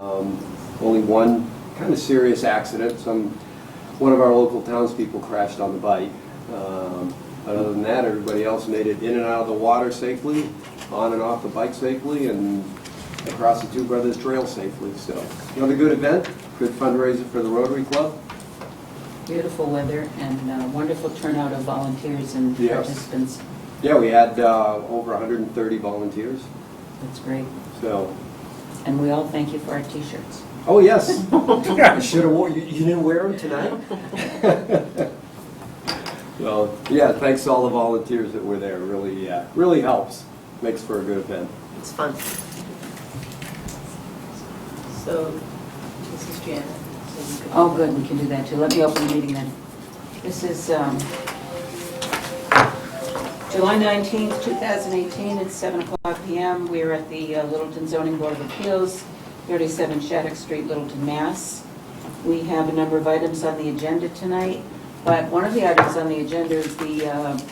Only one kind of serious accident. One of our local townspeople crashed on the bike. Other than that, everybody else made it in and out of the water safely, on and off the bike safely, and across the Two Brothers Trail safely. So another good event, good fundraiser for the Rotary Club. Beautiful weather and wonderful turnout of volunteers and participants. Yeah, we had over 130 volunteers. That's great. So. And we all thank you for our T-shirts. Oh yes, I should have worn. You didn't wear them tonight. Well, yeah. Thanks to all the volunteers that were there. Really, really helps. Makes for a good event. It's fun. So, this is Janet. So Oh, good, we can do that too. Let me open the meeting then. This is July 19th, 2018. It's 7 o'clock p.m. We're at the Littleton Zoning Board of Appeals, 37 Shattuck Street, Littleton, Mass. We have a number of items on the agenda tonight, but one of the items on the agenda is the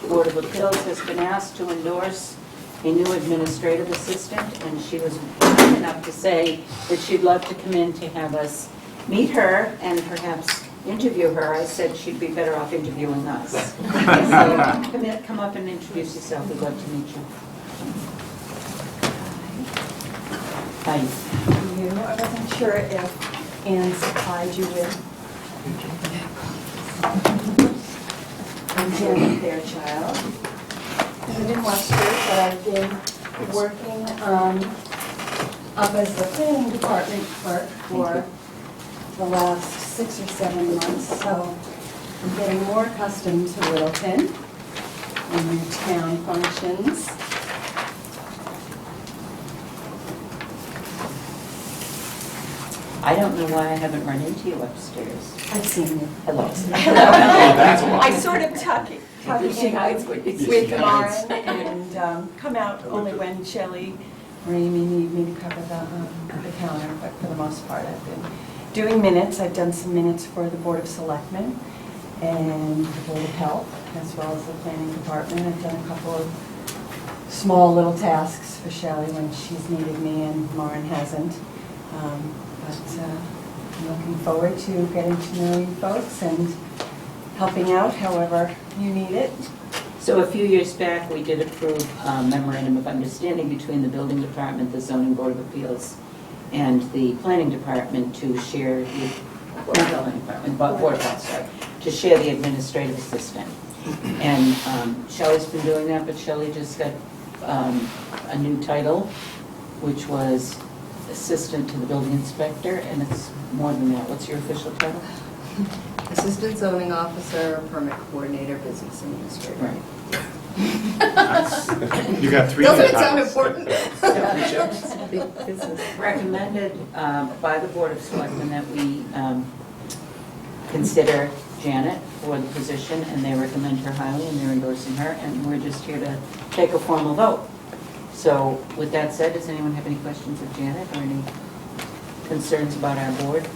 Board of Appeals has been asked to endorse a new administrative assistant, and she was kind enough to say that she'd love to come in to have us meet her and perhaps interview her. I said she'd be better off interviewing us. So come up and introduce yourself. We'd love to meet you. Hi. I wasn't sure if Ann supplied you with. I'm Janet Fairchild. I live in Webster, but I've been working up as the planning department clerk for the last 6 or 7 months, so I'm getting more accustomed to Littleton and their town functions. I don't know why I haven't run into you upstairs. I've seen you. Hello. I sort of tuck in with Lauren and come out only when Shelley or Amy need me to cover the counter, but for the most part I've been doing minutes. I've done some minutes for the Board of Selectmen and the Board of Health, as well as the Planning Department. I've done a couple of small little tasks for Shelley when she's needed me and Lauren hasn't. But I'm looking forward to getting to know you folks and helping out however you need it. So a few years back, we did approve a memorandum of understanding between the Building Department, the Zoning Board of Appeals, and the Planning Department to share the Building Department, Board of Health, sorry, to share the administrative assistant. And Shelley's been doing that, but Shelley just got a new title, which was Assistant to the Building Inspector, and it's more than that. What's your official title? Assistant Zoning Officer, Permit Coordinator, Business Administrator. Right. You got three. Doesn't it sound important? Big business. Recommended by the Board of Selectmen that we consider Janet for the position, and they recommend her highly, and they're endorsing her, and we're just here to take a formal vote. So with that said, does anyone have any questions of Janet or any concerns about our board?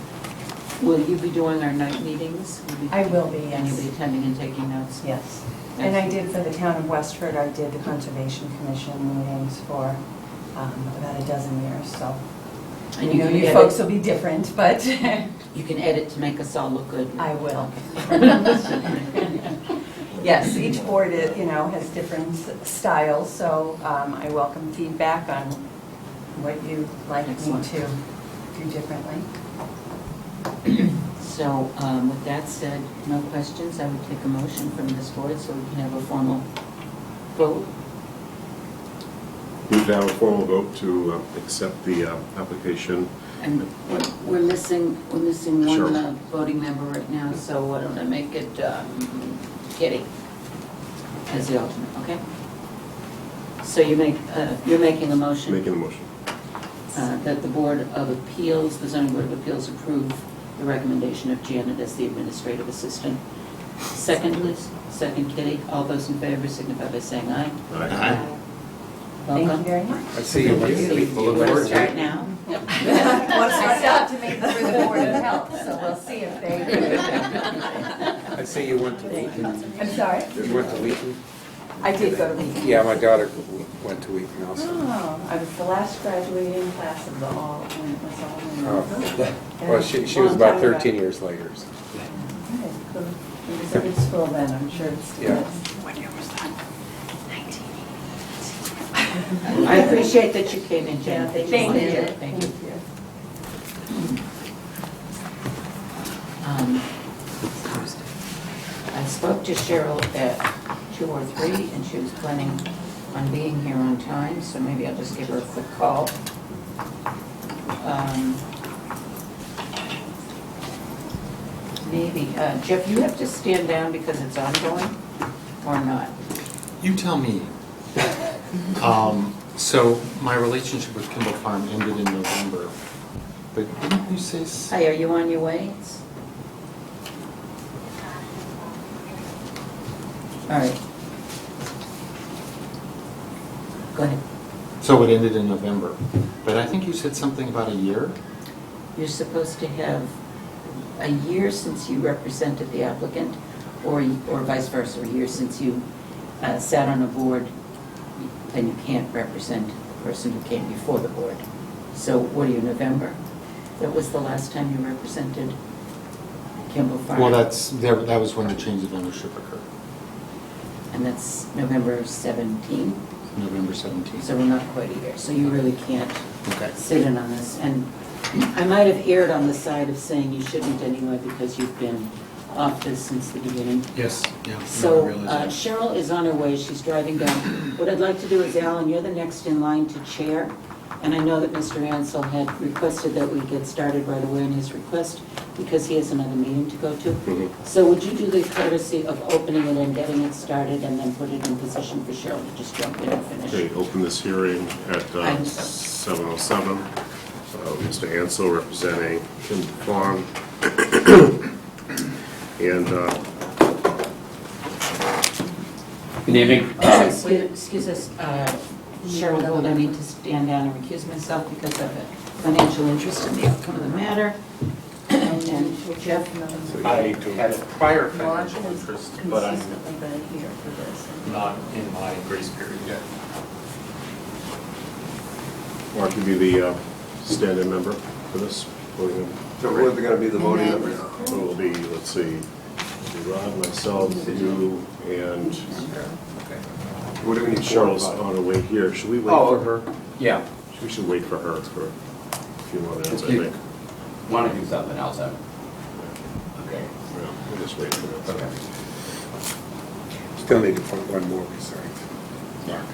Will you be doing our night meetings? I will be, And you'll be yes. attending and taking notes? Yes. And I did for the town of Westford, I did the Conservation Commission meetings for about a dozen years, so. And You know, can you edit- folks will be different, but You can edit to make us all look good. I will. Yes, each board, has different styles, so I welcome feedback on what you'd like me Excellent. to do differently. So with that said, no questions, I would take a motion from this board so we can have a formal vote. Move down a formal vote to accept the application. And we're missing Sure. one voting member right now, so why don't I make it Kitty as the alternate, okay? So you're making a motion Making a motion. that the Board of Appeals, the Zoning Board of Appeals, approve the recommendation of Janet as the administrative assistant. Second, please. Second, Kitty. All those in favor signify by saying aye. Aye. Thank you Welcome. very much. I see you. You Look want to forward to start it. now? Well, I still have to make it through the Board of Health, so we'll see if they. I see you went to Leeton. I'm sorry? You went to Leeton? I did go to Wheaton. Yeah, my daughter went to Wheaton also. Oh, I was the last graduating class of the all, when it was all in. Oh. Well, she was Long about time ago. 13 years later. So. Okay, cool. It was a good school then, I'm sure it's. Yeah. What year was that? I appreciate that you came in, Jen. Yeah, thank you. Thank you. I spoke to Cheryl at 2 or 3, and she was planning on being here on time, so maybe I'll just give her a quick call. Maybe, Jeff, you have to stand down because it's ongoing, or not? You tell me. So my relationship with Kimball Farm ended in November, but didn't you say? Hi, are you on your way? All right. Go ahead. So it ended in November, but I think you said something about a year? You're supposed to have a year since you represented the applicant, or vice versa, a year since you sat on a board, then you can't represent the person who came before the board. So what are you, November? That was the last time you represented Kimball Farm? Well, that was when the change of ownership occurred, And that's November 17, November 17th. so we're not quite a year. So you really can't Okay. sit in on this. And I might have erred on the side of saying you shouldn't anyway, because you've been off this since the beginning. Yes, yeah. So Cheryl is on her way, she's driving down. What I'd like to do is, Alan, you're the next in line to chair, and I know that Mr. Ansel had requested that we get started right away in his request, because he has another meeting to go to. So would you do the courtesy of opening it and getting it started, and then put it in position for Cheryl to just jump in and finish? Okay, open this hearing at 7:07. Mr. Ansel representing Kimball Farm. And Good evening. Excuse us, Cheryl Gold, I need to stand down and recuse myself because of a financial interest in the outcome of the matter. And Jeff? I had a prior Mark financial has interest, but I'm consistently been here for this. not in my grace period yet. Mark will be the stand-in member for this. So we're going to be the voting And then- members? So it will be, let's see, it'll be Rod, myself, you, and What do we need? Cheryl's on her way here. Should we wait Oh, for her? Yeah, We should wait for her for a few more minutes, I You- think. want to do something else, okay. Yeah, we'll just wait for her. Okay. Still need to put one more besides Mark.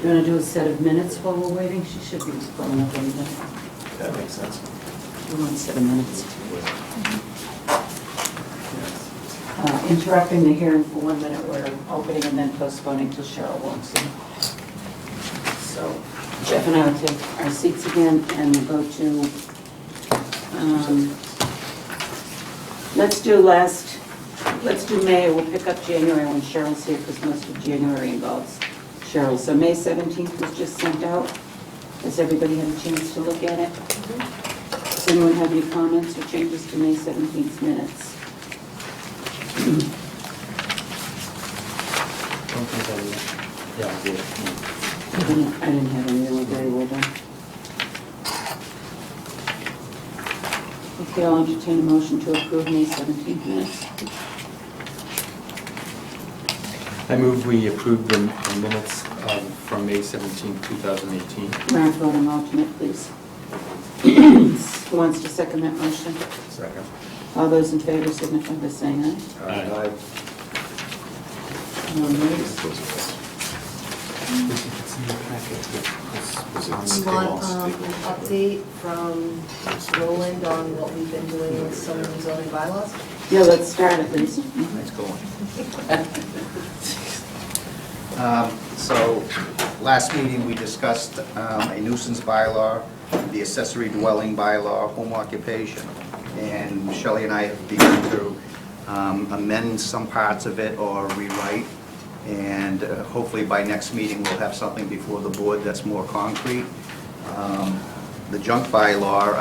You want to do a set of minutes while we're waiting? She should be pulling up any minute. That makes sense. We want a set of minutes. Interrupting the hearing for 1 minute, we're opening and then postponing till Cheryl walks in. So Jeff and I will take our seats again and we'll go to, let's do May, we'll pick up January when Cheryl's here, because most of January involves Cheryl. So May 17th was just sent out. Has everybody had a chance to look at it? Does anyone have any comments or changes to May 17th minutes? Yeah, I did. I didn't have any, they were very well done. Okay, I'll entertain a motion to approve May 17th minutes. I move we approve the minutes from May 17, 2018. Ralph, voting alternate, please. Who wants to second that motion? Second. All those in favor signify by saying aye. Aye. No nays? It's in the packet. It's on Do you the want table. an update from Roland on what we've been doing with some of the zoning bylaws? Yeah, let's start at least. Nice going. So, last meeting, we discussed a nuisance bylaw, the accessory dwelling bylaw, home occupation. And Shelley and I have begun to amend some parts of it or rewrite. And hopefully by next meeting, we'll have something before the board that's more concrete. The junk bylaw,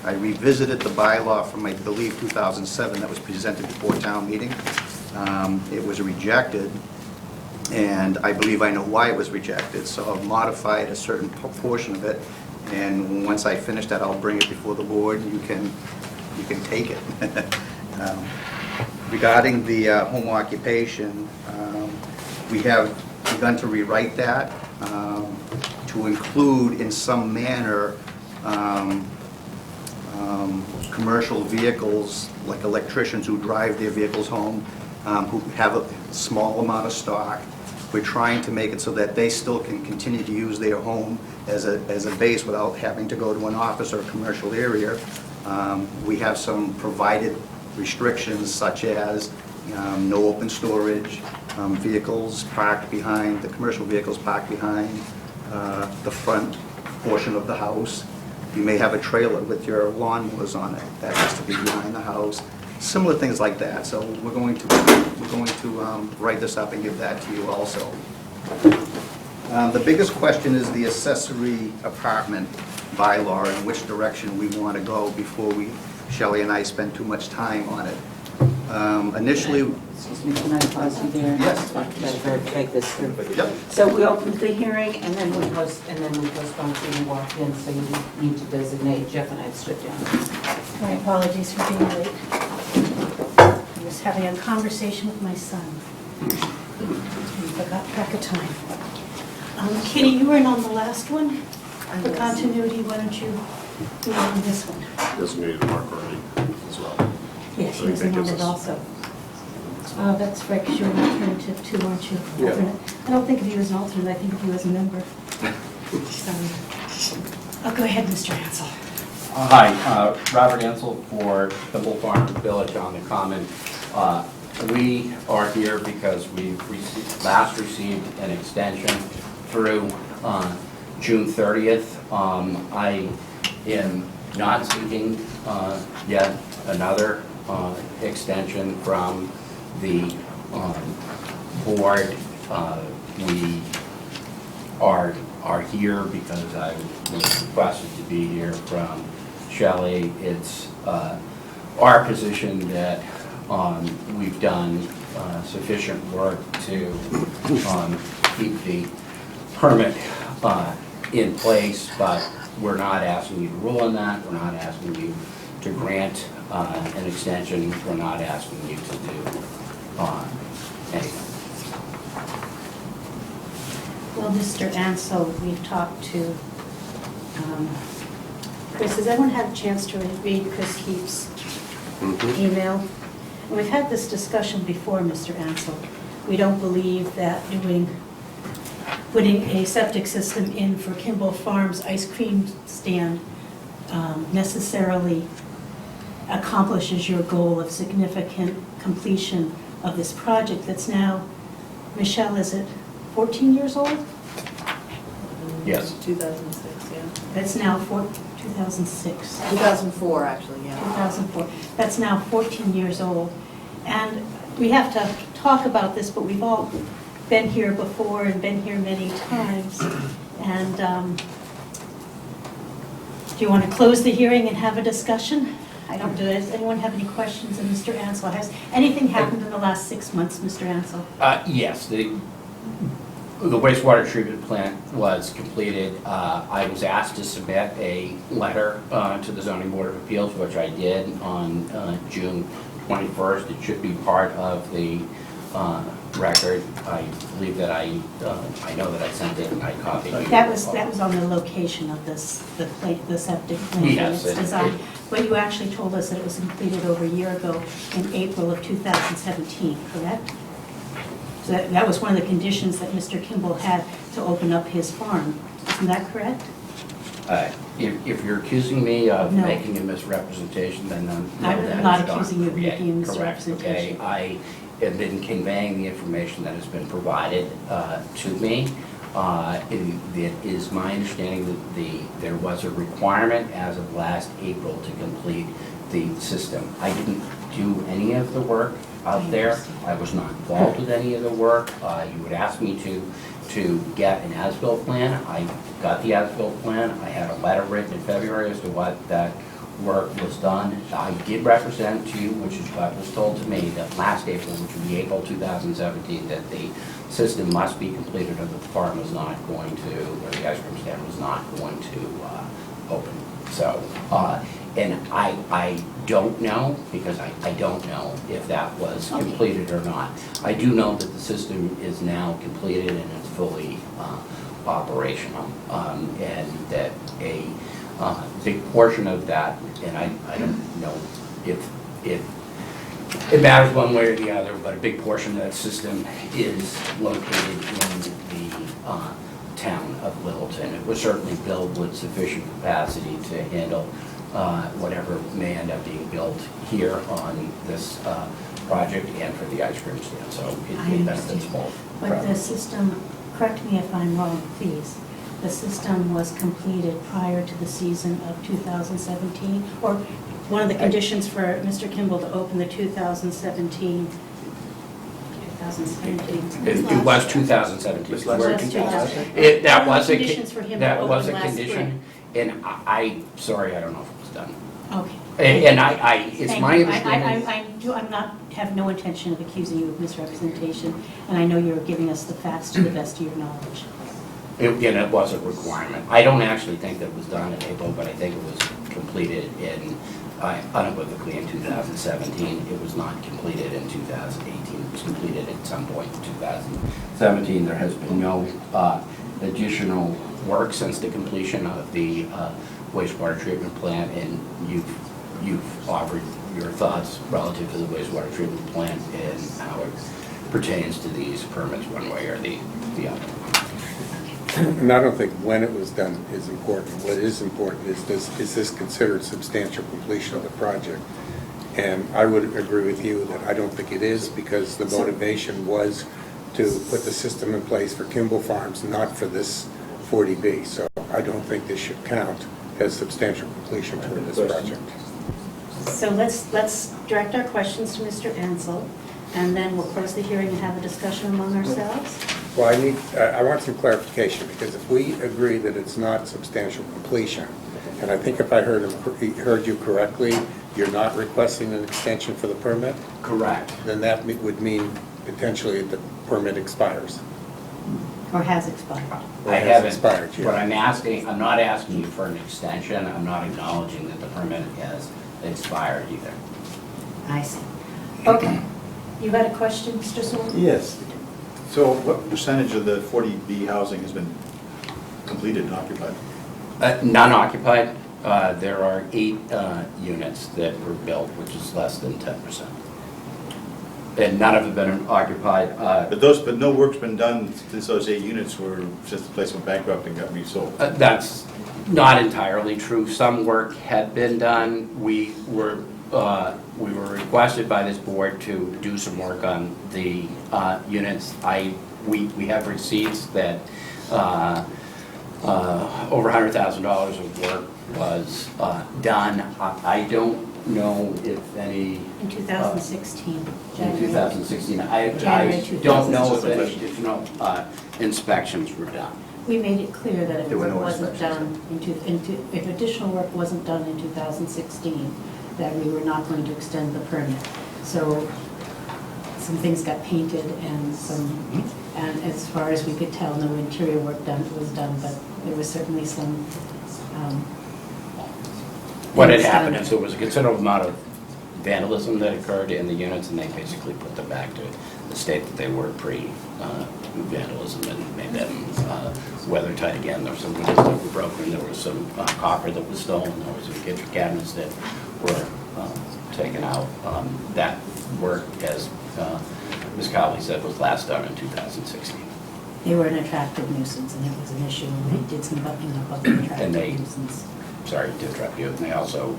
I revisited the bylaw from, I believe, 2007 that was presented before town meeting. It was rejected, and I believe I know why it was rejected, so I've modified a certain portion of it, and once I finish that, I'll bring it before the board, and you can take it. Regarding the home occupation, we have begun to rewrite that to include in some manner commercial vehicles, like electricians who drive their vehicles home, who have a small amount of stock. We're trying to make it so that they still can continue to use their home as a base without having to go to an office or a commercial area. We have some provided restrictions such as no open storage, vehicles parked behind, the commercial vehicles parked behind the front portion of the house. You may have a trailer with your lawnmowers on it, that has to be behind the house. Similar things like that, so we're going to write this up and give that to you also. The biggest question is the accessory apartment bylaw and which direction we want to go before Shelley and I spend too much time on it. Initially, Excuse me, can I pause you there? Yes. Better take this through. Yep. So we opened the hearing, and then we postponed till you walked in, so you need to designate. Jeff and I have stood down. My apologies for being late. I was having a conversation with my son. I forgot track of time. Kitty, you weren't on the last one. I For was. continuity, why don't you do it on this one? Designated mark already as well. Yes, So he was that on gives it us- also. Oh, that's right, because you're an alternative too, aren't you? Yeah. Alternate. I don't think of you as an alternate, I think of you as a member. Sorry. Oh, go ahead, Mr. Hansel. Hi, Robert Ansel for Thimble Farm Village on the Common. We are here because we last received an extension through June 30th. I am not seeking yet another extension from the board. We are here because I was requested to be here from Shelley. It's our position that we've done sufficient work to keep the permit in place, but we're not asking you to rule on that. We're not asking you to grant an extension. We're not asking you to do anything. Well, Mr. Ansel, we've talked to Chris. Has everyone had a chance to read Chris Heap's email? And we've had this discussion before, Mr. Ansel. We don't believe that putting a septic system in for Kimball Farms ice cream stand necessarily accomplishes your goal of significant completion of this project that's now, Michelle, is it 14 years old? Yes. 2006, yeah. That's now 2006. 2004, actually, yeah. 2004. That's now 14 years old. And we have to talk about this, but we've all been here before and been here many times. And do you want to close the hearing and have a discussion? I don't do it. Does anyone have any questions of Mr. Ansel? Has anything happened in the last 6 months, Mr. Ansel? Yes, the wastewater treatment plant was completed. I was asked to submit a letter to the Zoning Board of Appeals, which I did on June 21st. It should be part of the record. I believe that I know that I sent it and I copied you. That was on the location of the septic plant and Yes, its it- design. But you actually told us that it was completed over a year ago in April of 2017, correct? So that was one of the conditions that Mr. Kimball had to open up his farm. Isn't that correct? If you're accusing me of No. making a misrepresentation, then no, I'm that is not not accusing you of correct. making a Correct, okay. misrepresentation. I have been conveying the information that has been provided to me. It is my understanding that there was a requirement as of last April to complete the system. I didn't do any of the work out there. I was not involved with any of the work. You would ask me to get an as-built plan. I got the as-built plan. I had a letter written in February as to what that work was done. I did represent to you, which is what was told to me, that last April, which would be April 2017, that the system must be completed or the farm was not going to, or the ice cream stand was not going to open. So, and I don't know, because I don't know if that was completed or not. I do know that the system is now completed and it's fully operational, and that a big portion of that, and I don't know if it matters one way or the other, but a big portion of that system is located in the town of Littleton. It was certainly built with sufficient capacity to handle whatever may end up being built here on this project and for the ice cream stand, so it benefits both. But the system, correct me if I'm wrong, please, the system was completed prior to the season of 2017? Or one of the conditions for Mr. Kimball to open the 2017? It was 2017. It was We're last 2000. That was a, Conditions for him to that was a open last condition, and sorry, I don't know if it was done. Okay. And it's Thank my you. understanding. I'm not, have no intention of accusing you of misrepresentation, and I know you're giving us the facts to the best of your knowledge. It was a requirement. I don't actually think that it was done in April, but I think it was completed unequivocally in 2017. It was not completed in 2018. It was completed at some point in 2017. There has been no additional work since the completion of the wastewater treatment plant, and you've offered your thoughts relative to the wastewater treatment plant and how it pertains to these permits one way or the other. And I don't think when it was done is important. What is important is this considered substantial completion of the project? And I would agree with you that I don't think it is, because the motivation was to put the system in place for Kimball Farms, not for this 40B. So I don't think this should count as substantial completion toward this project. So let's direct our questions to Mr. Ansel, and then we'll close the hearing and have a discussion among ourselves. Well, I want some clarification, because if we agree that it's not substantial completion, and I think if I heard you correctly, you're not requesting an extension for the permit, Correct. then that would mean potentially the permit expires. Or has expired. Or I has haven't, expired, yeah. but I'm not asking you for an extension. I'm not acknowledging that the permit has expired either. I see. Okay. You had a question, Mr. Sewell? Yes. So what percentage of the 40B housing has been completed and occupied? Non-occupied, there are 8 units that were built, which is less than 10%. And none of them have been occupied. But no work's been done since those 8 units were, since the place went bankrupt and got resold. That's not entirely true. Some work had been done. We were requested by this board to do some work on the units. We have receipts that over $100,000 of work was done. I don't know if any... In 2016. In January. 2016. I January don't know if 2016. any additional inspections were done. We made it clear that if There were work no wasn't done, if additional work wasn't done in 2016, that we were not going to extend the permit. So some things got painted and and as far as we could tell, no interior work was done, but there was certainly some. What had happened is there was a considerable amount of vandalism that occurred in the units, and they basically put them back to the state that they were pre-vandalism and made them weather tight again. There were some windows that were broken, there was some copper that was stolen, there was some kitchen cabinets that were taken out. That work, as Ms. Cowley said, was last done in 2016. They were an attractive nuisance, and it was an issue, and they did some buttoning up of the And attractive they- nuisance. Sorry to interrupt you, and they also,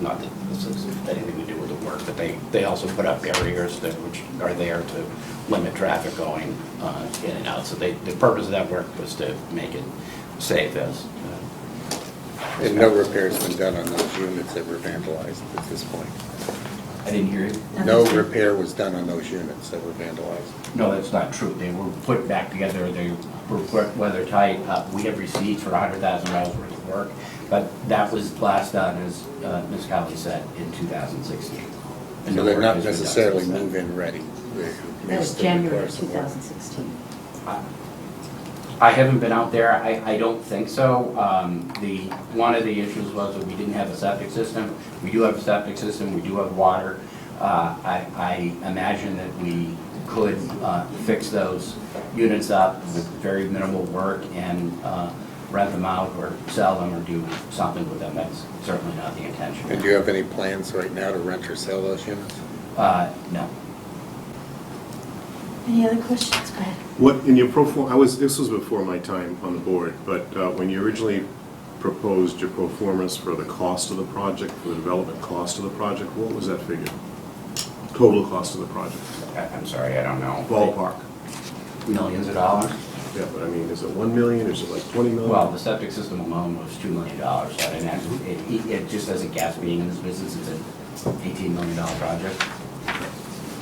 not that this has anything to do with the work, but they also put up barriers which are there to limit traffic going in and out. So the purpose of that work was to make it safe as. And no repairs been done on those units that were vandalized at this point. I didn't hear you. No repair was done on those units that were vandalized. No, that's not true. They were put back together, they were put weather tight. We have receipts for $100,000 worth of work, but that was last done, as Ms. Cowley said, in 2016. And So no they're work not has been done necessarily since then. move-in ready. That was January of 2016. I haven't been out there, I don't think so. One of the issues was that we didn't have a septic system. We do have a septic system, we do have water. I imagine that we could fix those units up with very minimal work and rent them out or sell them or do something with them. That's certainly not the intention. And do you have any plans right now to rent or sell those units? No. Any other questions? Go ahead. What, in your pro forma, this was before my time on the board, but when you originally proposed your pro formas for the cost of the project, for the development cost of the project, what was that figure? Total cost of the project? I'm sorry, I don't know. Ballpark? Millions of dollars? Yeah, but I mean, is it 1 million, is it like 20 million? Well, the septic system alone was $2 million, so I didn't it just as a guess, being in this business, it's an $18 million project.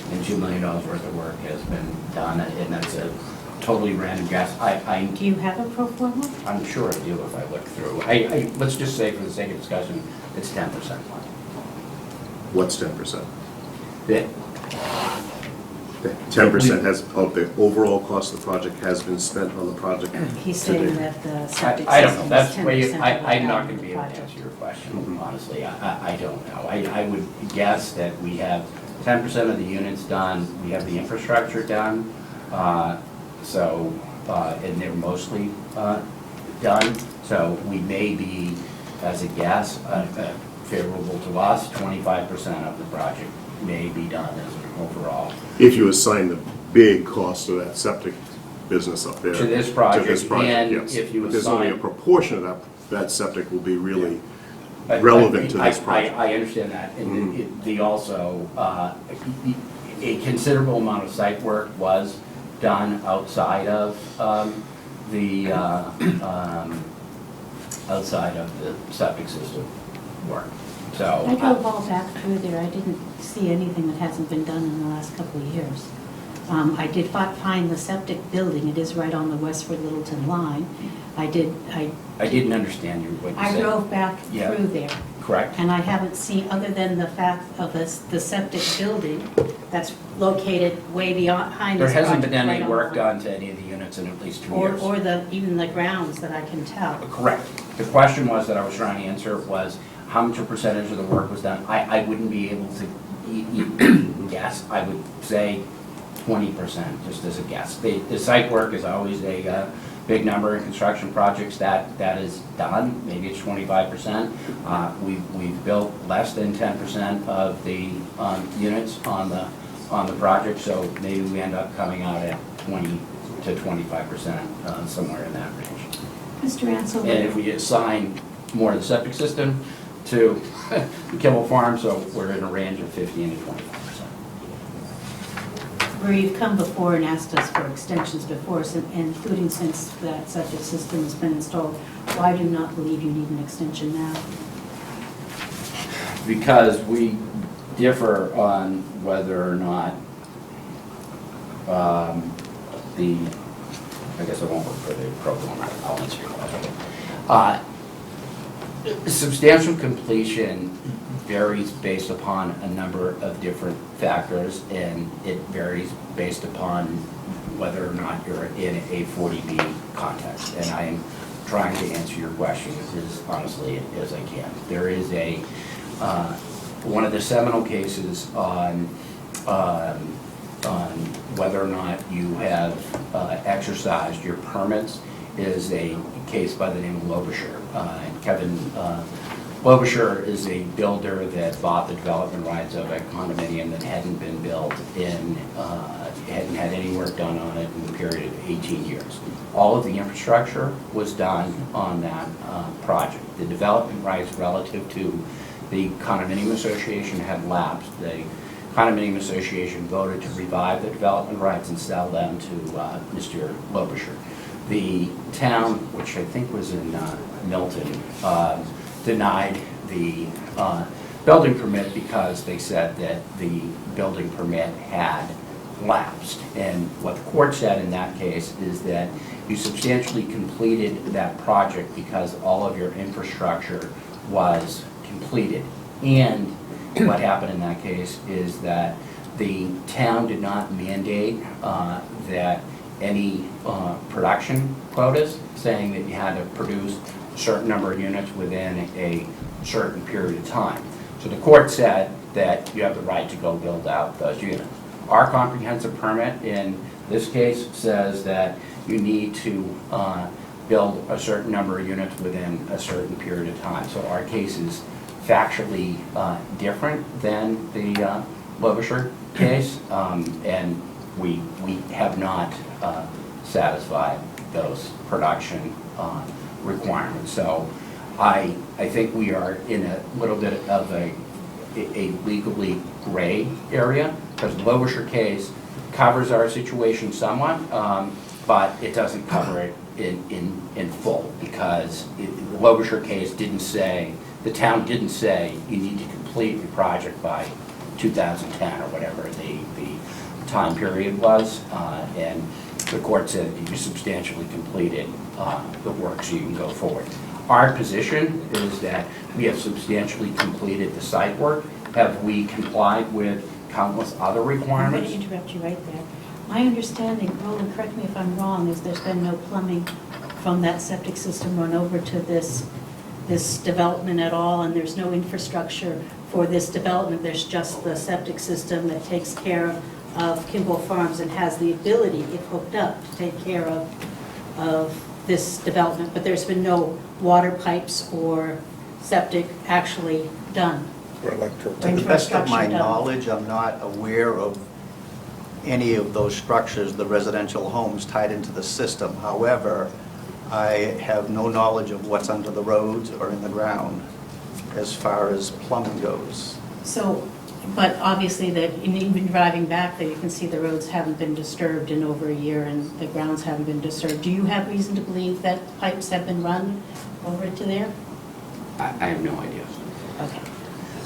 And $2 million worth of work has been done, and that's a totally random guess. Do you have a pro forma? I'm sure I do if I look through. Let's just say, for the sake of discussion, it's 10%. What's 10%? Yeah. 10% has, of the overall cost of the project has been spent on the project? He's to date? saying that the septic I don't know, system is that's 10% way, of the I'm not value gonna of be the able to project. answer your question, honestly, I don't know. I would guess that we have 10% of the units done, we have the infrastructure done, and they're mostly done, so we may be, as a guess, favorable to us, 25% of the project may be done as an overall. If you assign the big cost of that septic business up there. To this project, and yes. if you But there's only a assign- proportion of that septic will be really relevant to this project. I understand that, and the also, a considerable amount of site work was done outside of outside of the septic system work, so. I drove all back through there, I didn't see anything that hasn't been done in the last couple of years. I did find the septic building, it is right on the Westford Littleton line. I didn't understand what you said. I drove back Yeah. through there, Correct? and I haven't seen, other than the fact of the septic building that's located way behind There this hasn't been project, any right work on- done to any of the units in at least 2 years. Or even the grounds that I can tell. Correct. The question was that I was trying to answer was, how much a percentage of the work was done? I wouldn't be able to guess. I would say 20%, just as a guess. The site work is always a big number in construction projects that is done. Maybe it's 25%. We've built less than 10% of the units on the project, so maybe we end up coming out at 20 to 25%, somewhere in that range. Mr. Ansel, And if we assign more of the septic system to Kimball Farm, so we're in a range of 15 to 25%. where you've come before and asked us for extensions before, including since that septic system has been installed, why do you not believe you need an extension now? Because we differ on whether or not I guess I won't look for the pro forma, I'll answer your question. Substantial completion varies based upon a number of different factors, and it varies based upon whether or not you're in a 40B context. And I am trying to answer your question as honestly as I can. There is one of the seminal cases on whether or not you have exercised your permits is a case by the name of Lobisher. Kevin Lobisher is a builder that bought the development rights of a condominium that hadn't been built hadn't had any work done on it in the period of 18 years. All of the infrastructure was done on that project. The development rights relative to the condominium association had lapsed. The condominium association voted to revive the development rights and sell them to Mr. Lobisher. The town, which I think was in Milton, denied the building permit because they said that the building permit had lapsed. And what the court said in that case is that you substantially completed that project because all of your infrastructure was completed. And what happened in that case is that the town did not mandate that any production quotas, saying that you had to produce a certain number of units within a certain period of time. So the court said that you have the right to go build out those units. Our comprehensive permit in this case says that you need to build a certain number of units within a certain period of time. So our case is factually different than the Lovisher case, and we have not satisfied those production requirements. So I think we are in a little bit of a legally gray area, because the Lovisher case covers our situation somewhat, but it doesn't cover it in full, because the Lovisher case didn't say, the town didn't say you need to complete your project by 2010 or whatever the time period was, and the court said you substantially completed the work so you can go forward. Our position is that we have substantially completed the site work. Have we complied with countless other I'm going requirements? to interrupt you right there. My understanding, Roland, correct me if I'm wrong, is there's been no plumbing from that septic system run over to this development at all, and there's no infrastructure for this development. There's just the septic system that takes care of Kimball Farms and has the ability, if hooked up, to take care of this development. But there's been no water pipes or septic actually done. Or electrical. To the best of my Infrastructure done. knowledge, I'm not aware of any of those structures, the residential homes tied into the system. However, I have no knowledge of what's under the roads or in the ground as far as plumbing goes. So, but obviously that, and even driving back there, you can see the roads haven't been disturbed in over a year and the grounds haven't been disturbed. Do you have reason to believe that pipes have been run over to there? I have no idea. Okay.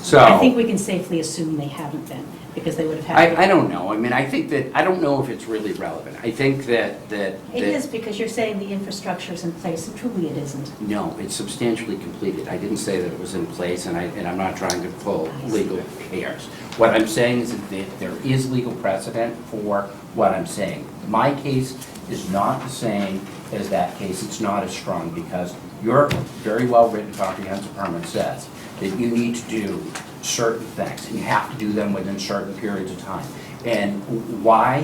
So I think we can safely assume they haven't been, because they would have had. I don't know. I mean, I think that, I don't know if it's really relevant. I think that It is, because you're saying the infrastructure's in place, and truly it isn't. No, it's substantially completed. I didn't say that it was in place, and I'm not trying to pull legal hairs. What I'm saying is that there is legal precedent for what I'm saying. My case is not the same as that case. It's not as strong, because your very well-written comprehensive permit says that you need to do certain things, and you have to do them within certain periods of time. And why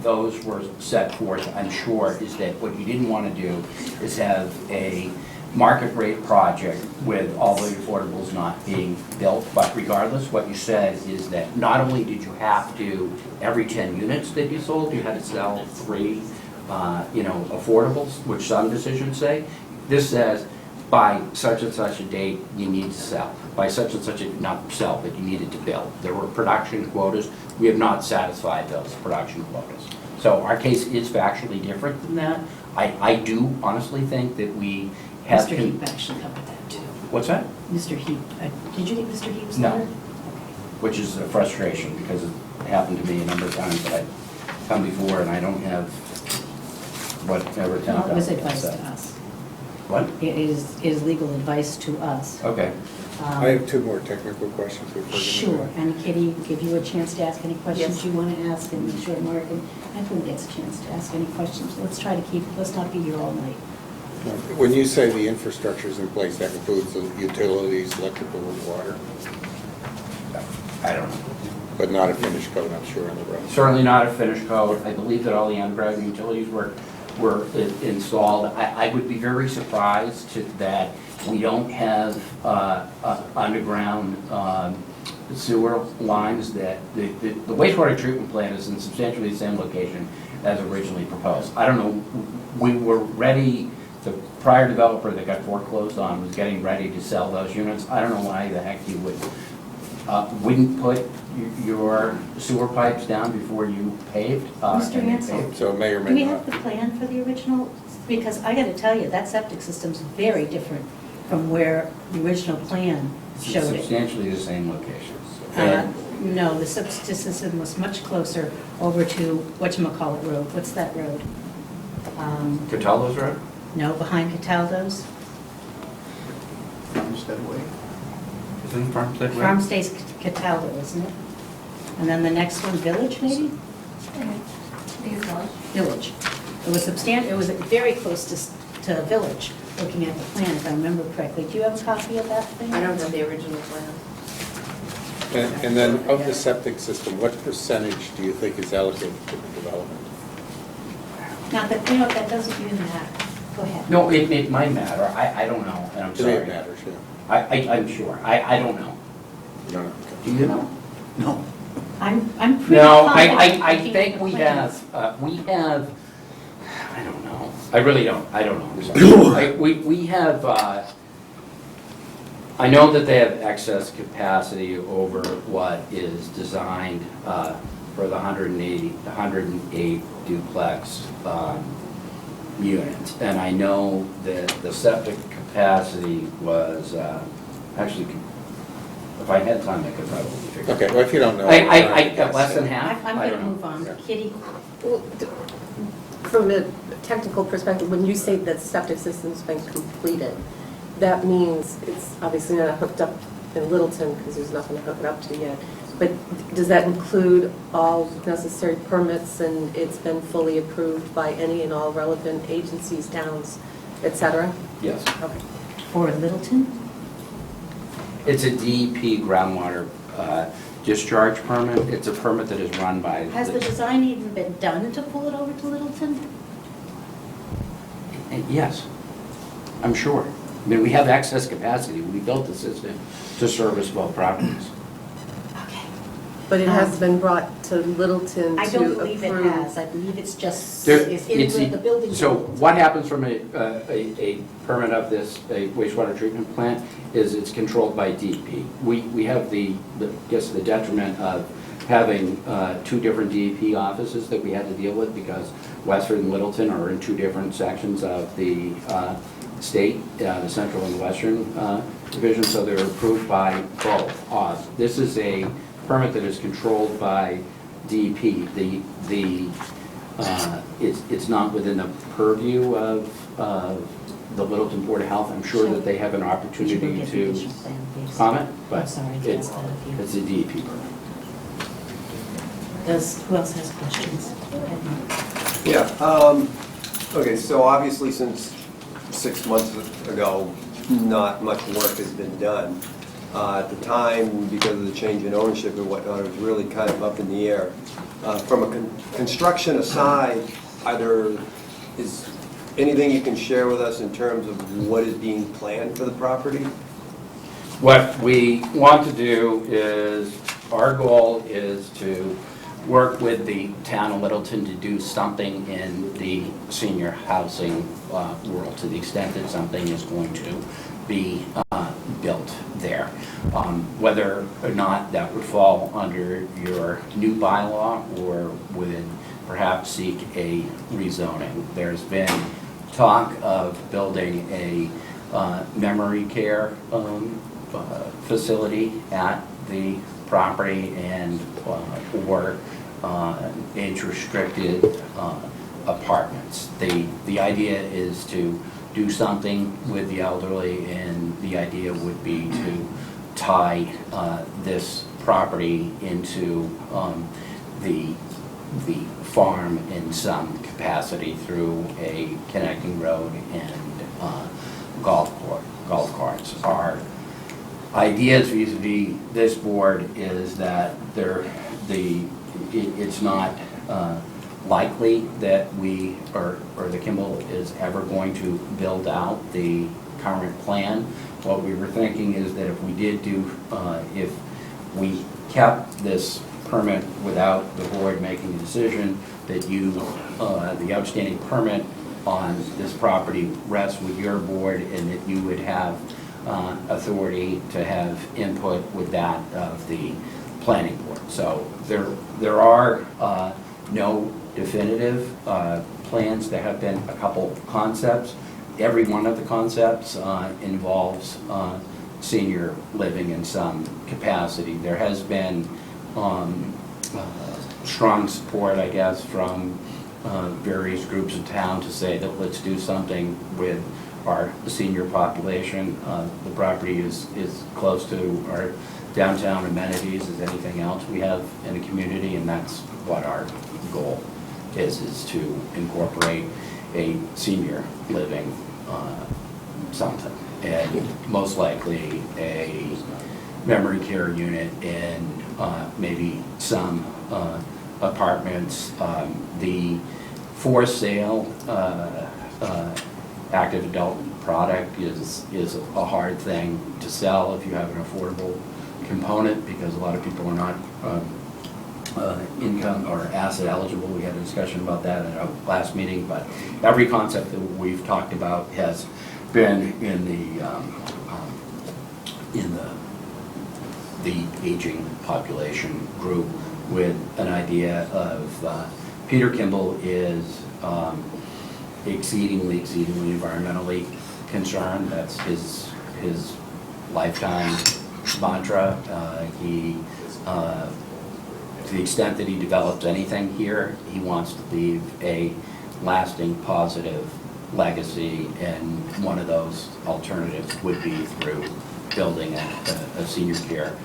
those were set forth, I'm sure, is that what you didn't want to do is have a market rate project with all the affordables not being built. But regardless, what you said is that not only did you have to, every 10 units that you sold, you had to sell 3 affordables, which some decisions say. This says, by such and such a date, you need to sell. By such and such a, not sell, but you needed to build. There were production quotas. We have not satisfied those production quotas. So our case is factually different than that. I do honestly think that we have... Mr. Heap actually covered that too. What's that? Mr. Heap, did you get Mr. Heap's No. letter? Which is a frustration, because it happened to me a number of times that I've come before and I don't have whatever town No, it was council advice said. to us. What? It is legal advice to us. Okay. Um, I have 2 more technical questions before we move Sure, on. and Kitty, give you a chance to ask any questions Yes. you want to ask, and make sure Mark and everyone gets a chance to ask any questions. Let's try to keep, let's not be here all night. When you say the infrastructure's in place, that includes the utilities, electrical, and water, I don't know. but not a finished code, I'm sure, on the road. Certainly not a finished code. I believe that all the underground utilities were installed. I would be very surprised that we don't have underground sewer lines. That the wastewater treatment plant is in substantially the same location as originally proposed. I don't know, we were ready, the prior developer that got foreclosed on was getting ready to sell those units. I don't know why the heck you wouldn't put your sewer pipes down before you paved. Mr. and Hansel. paved. So may or Do may we not. have the plan for the original? Because I got to tell you, that septic system's very different from where the original plan showed it. Substantially the same locations. No, the septic system was much closer over to whatchamacallit Road. What's that road? Cataldo's Road? No, behind Cataldo's. Farmstead Way. Isn't Farmstead Way? Farm stays Cataldo, isn't it? And then the next one, Village, maybe? Village. It was substantial, it was very close to Village, looking at the plan, if I remember correctly. Do you have a copy of that thing? I don't have the original plan. And then of the septic system, what percentage do you think is allocated to the development? Not that, you know, that doesn't even matter. Go ahead. No, it might matter. I don't know, and I'm To me, sorry. it matters, yeah. I'm sure. I don't know. No, no, Do you know? No. I'm pretty No, confident. I looking think at the we plans. have, I don't know. I really don't. I don't know. I'm sorry. We have, I know that they have excess capacity over what is designed for the 108 duplex units. And I know that the septic capacity was, actually, if I had time, I could probably figure it out. Okay, well, if you don't know. I got less than half? I'm I going to don't move know. on. Kitty? Well, from a technical perspective, when you say that septic system's been completed, that means it's obviously not hooked up in Littleton because there's nothing to hook it up to yet. But does that include all necessary permits and it's been fully approved by any and all relevant agencies, towns, et cetera? Yes. Okay. For Littleton? It's a DEP groundwater discharge permit. It's a permit that is run by. Has the design even been done to pull it over to Littleton? Yes, I'm sure. I mean, we have excess capacity. We built the system to service both properties. Okay. But it has been brought to Littleton to I approve? don't believe it has. I believe it's just, There- it's in the building. So what happens from a permit of this, a wastewater treatment plant, is it's controlled by DEP. We have the detriment of having two different DEP offices that we had to deal with because Westford and Littleton are in two different sections of the state, the central and western division, so they're approved by both. This is a permit that is controlled by DEP. It's not within the purview of the Littleton Board of Health. I'm sure that they have an Would you go opportunity get the to additional plan, please? comment, I'm but sorry, it's that's the it's a DEP permit. Who else has questions? Go ahead, Mark. Yeah, okay, so obviously since 6 months ago, not much work has been done. At the time, because of the change in ownership and whatnot, it was really kind of up in the air. From a construction aside, is anything you can share with us in terms of what is being planned for the property? What we want to do is, our goal is to work with the town of Littleton to do something in the senior housing world, to the extent that something is going to be built there. Whether or not that would fall under your new bylaw or would perhaps seek a rezoning. There's been talk of building a memory care facility at the property and or age-restricted apartments. The idea is to do something with the elderly, and the idea would be to tie this property into the farm in some capacity through a connecting road and golf carts. Our ideas vis-a-vis this board is that it's not likely that we, or the Kimball is ever going to build out the current plan. What we were thinking is that if we did do, if we kept this permit without the board making a decision, that the outstanding permit on this property rests with your board, and that you would have authority to have input with that of the planning board. So there are no definitive plans. There have been a couple concepts, every one of the concepts involves senior living in some capacity. There has been strong support, I guess, from various groups in town to say that let's do something with our senior population. The property is close to our downtown amenities as anything else we have in the community, and that's what our goal is to incorporate a senior living something, and most likely a memory care unit and maybe some apartments. The for sale active adult product is a hard thing to sell if you have an affordable component, because a lot of people are not income or asset eligible. We had a discussion about that at our last meeting, but every concept that we've talked about has been in the aging population group, with an idea of Peter Kimball is exceedingly environmentally concerned. That's his lifetime mantra. To the extent that he develops anything here, he wants to leave a lasting positive legacy, and one of those alternatives would be through building a senior care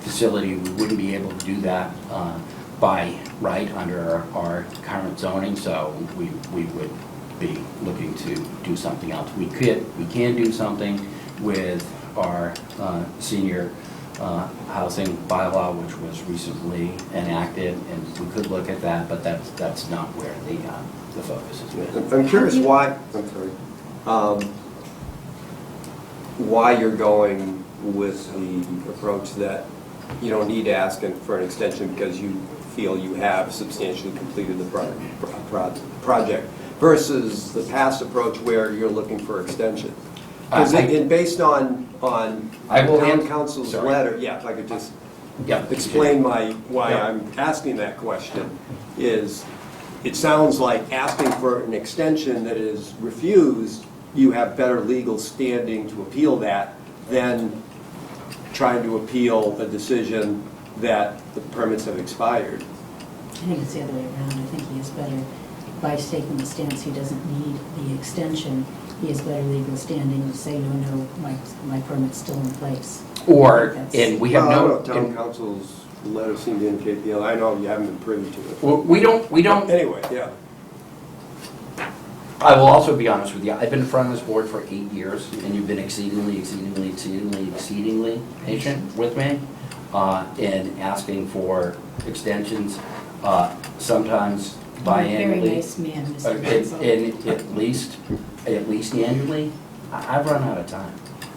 facility. We wouldn't be able to do that by right under our current zoning, so we would be looking to do something else. We can do something with our senior housing bylaw, which was recently enacted, and we could look at that, but that's not where the focus is. I'm curious why you're going with the approach that you don't need to ask for an extension because you feel you have substantially completed the project, versus the past approach where you're looking for extension. And based on town council's letter, if I could just explain why I'm asking that question, is it sounds like asking for an extension that is refused, you have better legal standing to appeal that than trying to appeal a decision that the permits have expired. I think it's the other way around. I think he is better, by taking the stance he doesn't need the extension, he has better legal standing to say, no, my permit's still in place. And we have town council's letter seemed to indicate the other. I know you haven't been privy to it. Well, we don't. Anyway, yeah. I will also be honest with you. I've been in front of this board for 8 years, and you've been exceedingly patient with me in asking for extensions. Sometimes biannually. Very nice man, Mr. Council. At least annually. I've run out of time.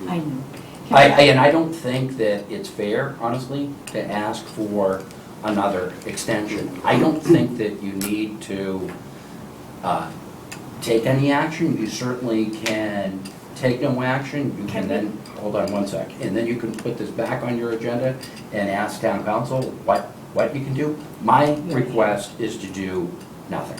I know. And I don't think that it's fair, honestly, to ask for another extension. I don't think that you need to take any action. You certainly can take no action. You can then, hold on one sec, and then you can put this back on your agenda and ask town council what you can do. My request is to do nothing.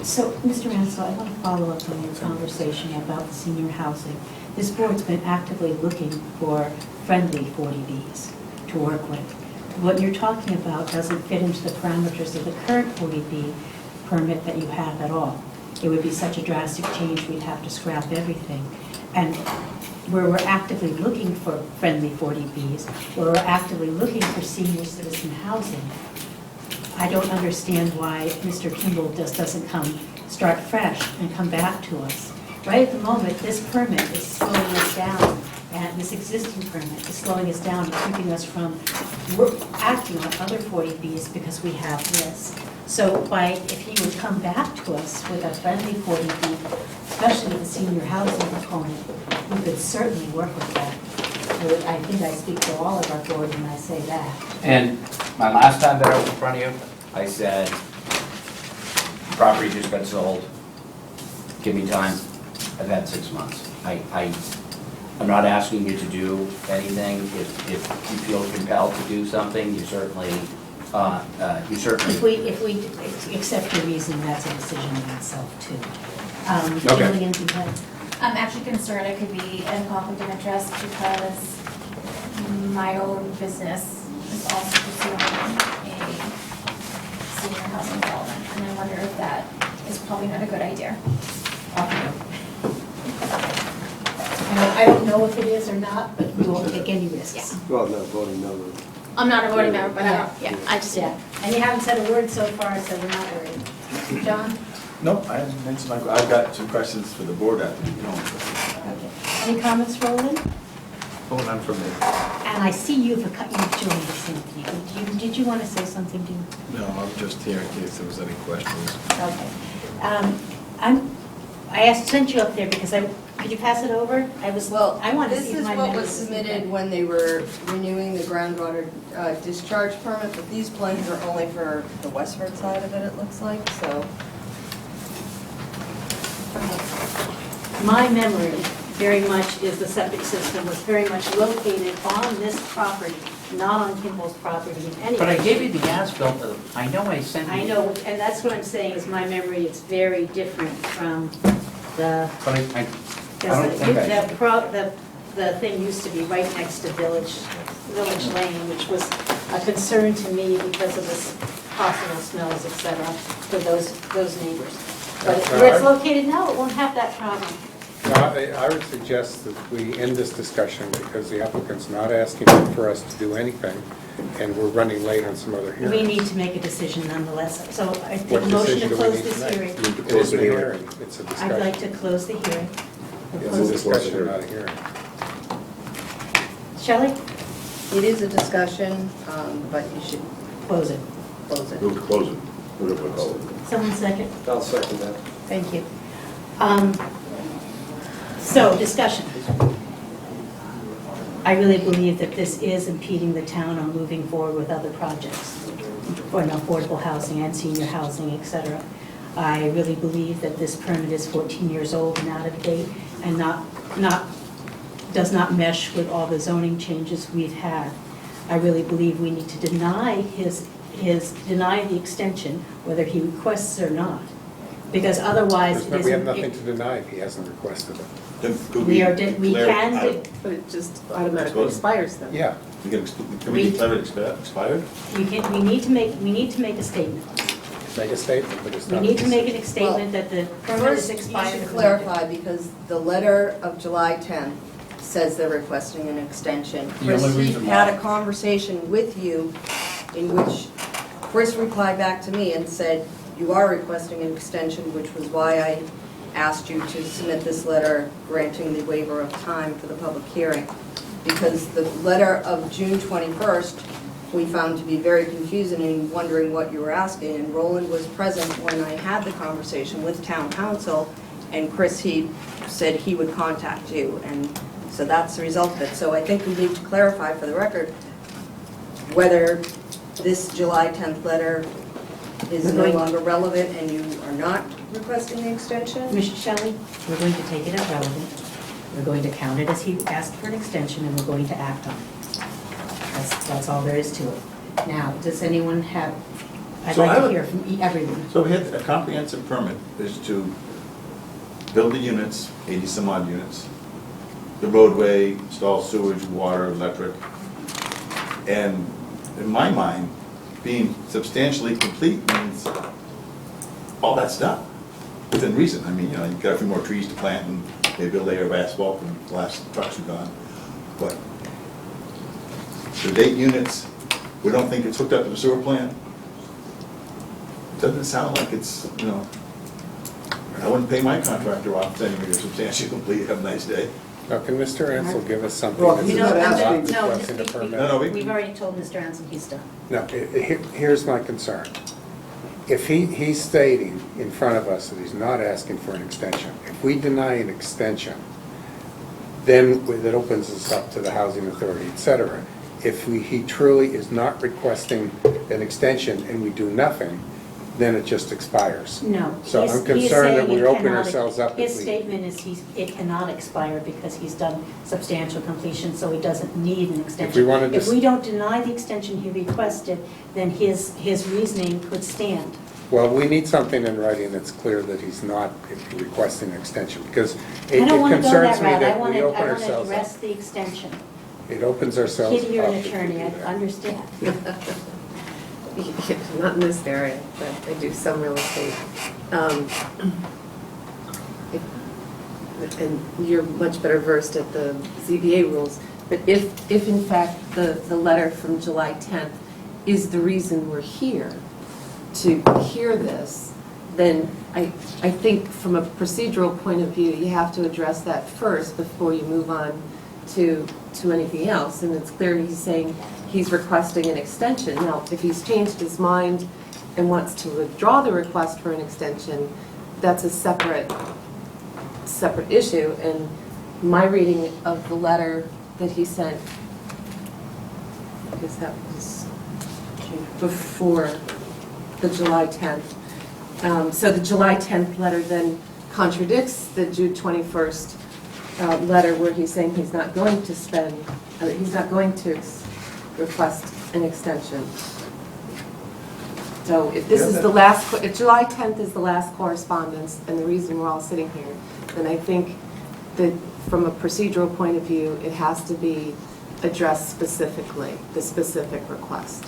So, Mr. Mansell, I want to follow up on your conversation about the senior housing. This board's been actively looking for friendly 40Bs to work with. What you're talking about doesn't fit into the parameters of the current 40B permit that you have at all. It would be such a drastic change, we'd have to scrap everything. And where we're actively looking for friendly 40Bs, where we're actively looking for senior citizen housing, I don't understand why Mr. Kimball doesn't start fresh and come back to us. Right at the moment, this permit is slowing us down, and this existing permit is slowing us down and keeping us from acting on other 40Bs because we have this. So if he would come back to us with a friendly 40B, especially with the senior housing component, we could certainly work with that. I think I speak for all of our board when I say that. And my last time that I was in front of you, I said, property just got sold, give me time. I've had 6 months. I'm not asking you to do anything. If you feel compelled to do something, you certainly. If we accept your reasoning, that's a decision in itself too. Jillian, do you have? I'm actually concerned it could be in conflict of interest because my own business is also pursuing a senior housing development, and I wonder if that is probably not a good idea. I don't know if it is or not, but we won't take any risks. Well, no, voting no. I'm not a voting member, but I just, Yeah, and you haven't said a word so far, so we're not worried. John? No, I haven't mentioned I've got two questions for the board after you know. Okay. Any comments, Roland? Oh, none from me. And I see you've joined us in. Did you want to say something, Dean? No, I'm just here in case there was any questions. Okay. Sent you up there because could you pass it over? I wanted to see if my This is what was memory submitted when they were renewing the groundwater discharge permit, but these plans are only for the Westford side of it, it looks like, so. My memory very much is the septic system was very much located on this property, not on Kimball's property in any way. But I gave you the as-built, I know I sent you. I know, and that's what I'm saying, is my memory is very different from the, But I don't think I. the thing used to be right next to Village Lane, which was a concern to me because of the possible smells, et cetera, for those neighbors. But where it's located now, it won't have that problem. I would suggest that we end this discussion because the applicant's not asking for us to do anything, and we're running late on some other hearings. We need to make a decision nonetheless. So I take What a motion decision to do we close need this to make? hearing. You need to close the hearing. It's a I'd discussion. like to close the hearing. It's a discussion, not a hearing. Shelley? It is a discussion, but you should Close it. close it. Move to close it. Move to close it. Someone second? I'll second that. Thank you. So, discussion. I really believe that this is impeding the town on moving forward with other projects for affordable housing and senior housing, et cetera. I really believe that this permit is 14 years old and out of date and does not mesh with all the zoning changes we've had. I really believe we need to deny deny the extension, whether he requests or not, because otherwise it We have isn't. nothing to deny if he hasn't requested it. Then could We declare can, But it just automatically expires then. Yeah. Can we declare it expired? we need to make a statement. Make a statement, but it's We not. need to make a statement that the permit is First, you expired. should clarify, because the letter of July 10th says they're requesting an extension. The only Chris reason Heath had why- a conversation with you in which Chris replied back to me and said, you are requesting an extension, which was why I asked you to submit this letter granting the waiver of time for the public hearing. Because the letter of June 21st, we found to be very confusing and wondering what you were asking. And Roland was present when I had the conversation with town council, and Chris, he said he would contact you. And so that's the result of it. So I think we need to clarify for the record whether this July 10th letter is no longer relevant and you are not requesting the extension. Mr. Shelley, we're going to take it as relevant. We're going to count it as he asked for an extension, and we're going to act on it. That's all there is to it. Now, does anyone have, I'd So I like to would- hear from everyone. So we had a comprehensive permit is to build the units, 80 some odd units, the roadway, install sewage, water, electric. And in my mind, being substantially complete means all that's done within reason. I mean, you've got a few more trees to plant and maybe a layer of asphalt and the last trucks are gone. But the 8 units, we don't think it's hooked up to the sewer plant. Doesn't sound like it's, I wouldn't pay my contractor off saying you're substantially complete, have a nice day. Now, can Mr. Ansel give us something Well, that's he's not not asking- requesting a permit? No, We've already told Mr. Anson he's done. No, here's my concern. If he's stating in front of us that he's not asking for an extension, if we deny an extension, then it opens us up to the housing authority, et cetera. If he truly is not requesting an extension and we do nothing, then it just expires. No. So he's- I'm he's concerned that saying we're it opening cannot- ourselves up His if we... statement is it cannot expire because he's done substantial completion, so he doesn't need an extension. we wanted to If we don't deny the extension he requested, then his reasoning could stand. Well, we need something in writing that's clear that he's not requesting an extension, because it I don't want to go concerns that me route. I that want we to, open I want to ourselves address up. the extension. It opens ourselves up. Kitty, you're an if we attorney, do I that. understand. Not in this area, but I do some real estate. And you're much better versed at the ZBA rules, but if in fact the letter from July 10th is the reason we're here to hear this, then I think from a procedural point of view, you have to address that first before you move on to anything else. And it's clear he's saying he's requesting an extension. Now, if he's changed his mind and wants to withdraw the request for an extension, that's a separate issue. And my reading of the letter that he sent, I guess that was before the July 10th. So the July 10th letter then contradicts the June 21st letter where he's saying he's not going to request an extension. So if this is the last, if July 10th is the last correspondence and the reason we're all sitting here, then I think that from a procedural point of view, it has to be addressed specifically, the specific request.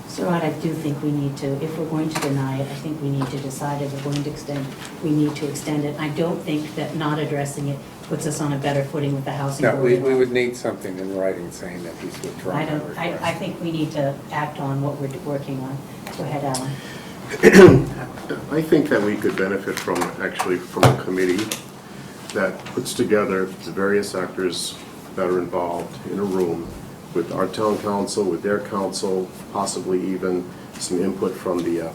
So I do think we need to, if we're going to deny it, I think we need to decide if we're going to extend, we need to extend it. I don't think that not addressing it puts us on a better footing with the housing No, board. we would need something in writing saying that he's I withdrawing the don't, request. I think we need to act on what we're working on. Go ahead, Alan. I think that we could benefit from, actually, from a committee that puts together the various actors that are involved in a room with our town council, with their council, possibly even some input from the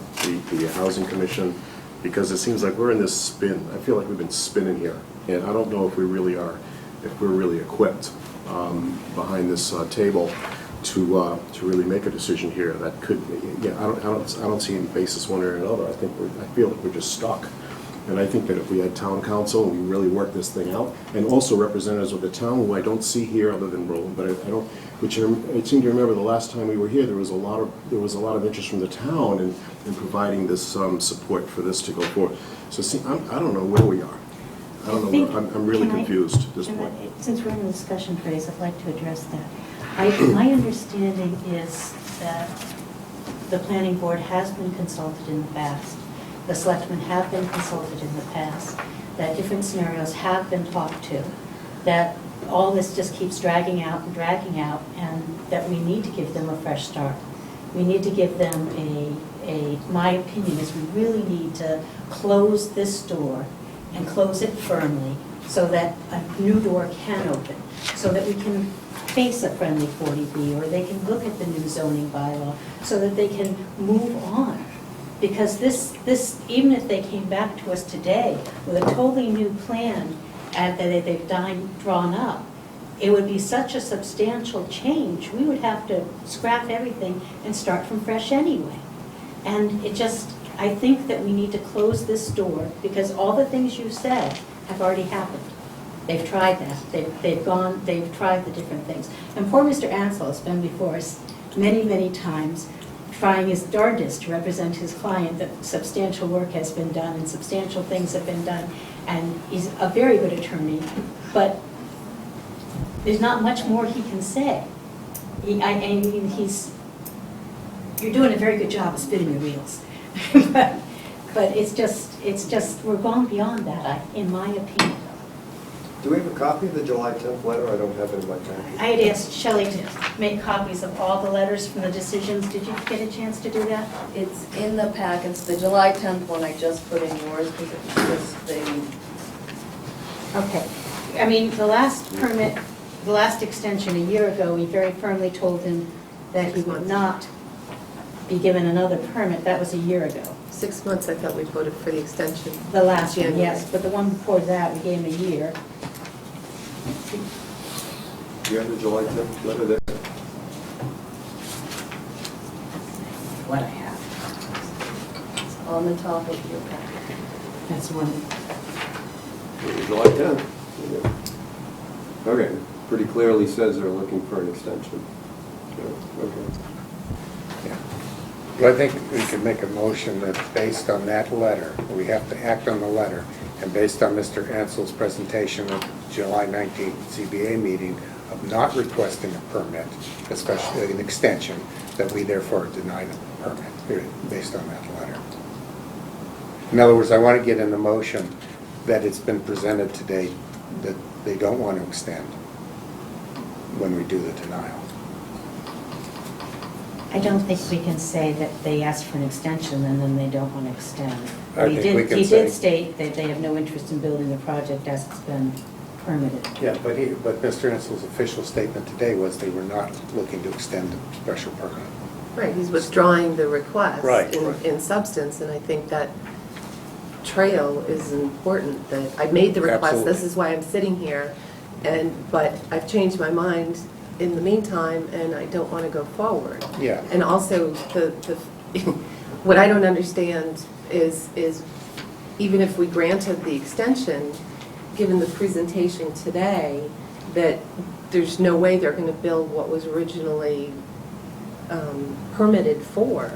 Housing Commission, because it seems like we're in this spin. I feel like we've been spinning here, and I don't know if we really are, if we're really equipped behind this table to really make a decision here that could, I don't see any basis one way or another. I feel like we're just stuck. And I think that if we had town council and we really worked this thing out, and also representatives of the town, who I don't see here other than Roland, but I seem to remember the last time we were here, there was a lot of interest from the town in providing this support for this to go forward. So see, I don't know where we are. I don't know. I'm really confused at this point. Since we're in the discussion phase, I'd like to address that. My understanding is that the planning board has been consulted in the past. The selectmen have been consulted in the past, that different scenarios have been talked to, that all this just keeps dragging out, and that we need to give them a fresh start. We need to give them my opinion is we really need to close this door and close it firmly so that a new door can open, so that we can face a friendly 40B, or they can look at the new zoning bylaw, so that they can move on. Because this, even if they came back to us today with a totally new plan that they've drawn up, it would be such a substantial change. We would have to scrap everything and start from fresh anyway. And I think that we need to close this door, because all the things you said have already happened. They've tried that. They've tried the different things. And poor Mr. Ansel has been before us many, many times, trying his darndest to represent his client, that substantial work has been done and substantial things have been done. And he's a very good attorney, but there's not much more he can say. You're doing a very good job of spinning your wheels. but it's just, we're gone beyond that, in my opinion. Do we have a copy of the July 10th letter? I don't have it in my package. I had asked Shelley to make copies of all the letters from the decisions. Did you get a chance to do that? It's in the packets. The July 10th one I just put in yours because it was just the... Okay. I mean, the last permit, the last extension a year ago, we very firmly told him that he would not be given another permit. That was a year ago. 6 months, I thought we voted for the extension. The last one, January. yes, but the one before that, we gave him a year. Do you have the July 10th letter there? What I have. It's on the top of your packet. That's one. July 10th. Yeah. Okay, pretty clearly says they're looking for an extension. Yeah, okay. Well, I think we can make a motion that based on that letter, we have to act on the letter, and based on Mr. Ansell's presentation at July 19th CBA meeting of not requesting a permit, especially an extension, that we therefore deny the permit, period, based on that letter. In other words, I want to get in the motion that it's been presented today that they don't want to extend when we do the denial. I don't think we can say that they asked for an extension and then they don't want to extend. I think we can He say- did state that they have no interest in building the project as it's been permitted. Yeah, but Mr. Ansell's official statement today was they were not looking to extend the special permit. Right, he's withdrawing the request Right. in substance, and I think that trail is important, that I made the request, Absolutely. this is why I'm sitting here, but I've changed my mind in the meantime, and I don't want to go forward. Yeah. And also, what I don't understand is even if we granted the extension, given the presentation today, that there's no way they're going to build what was originally permitted for.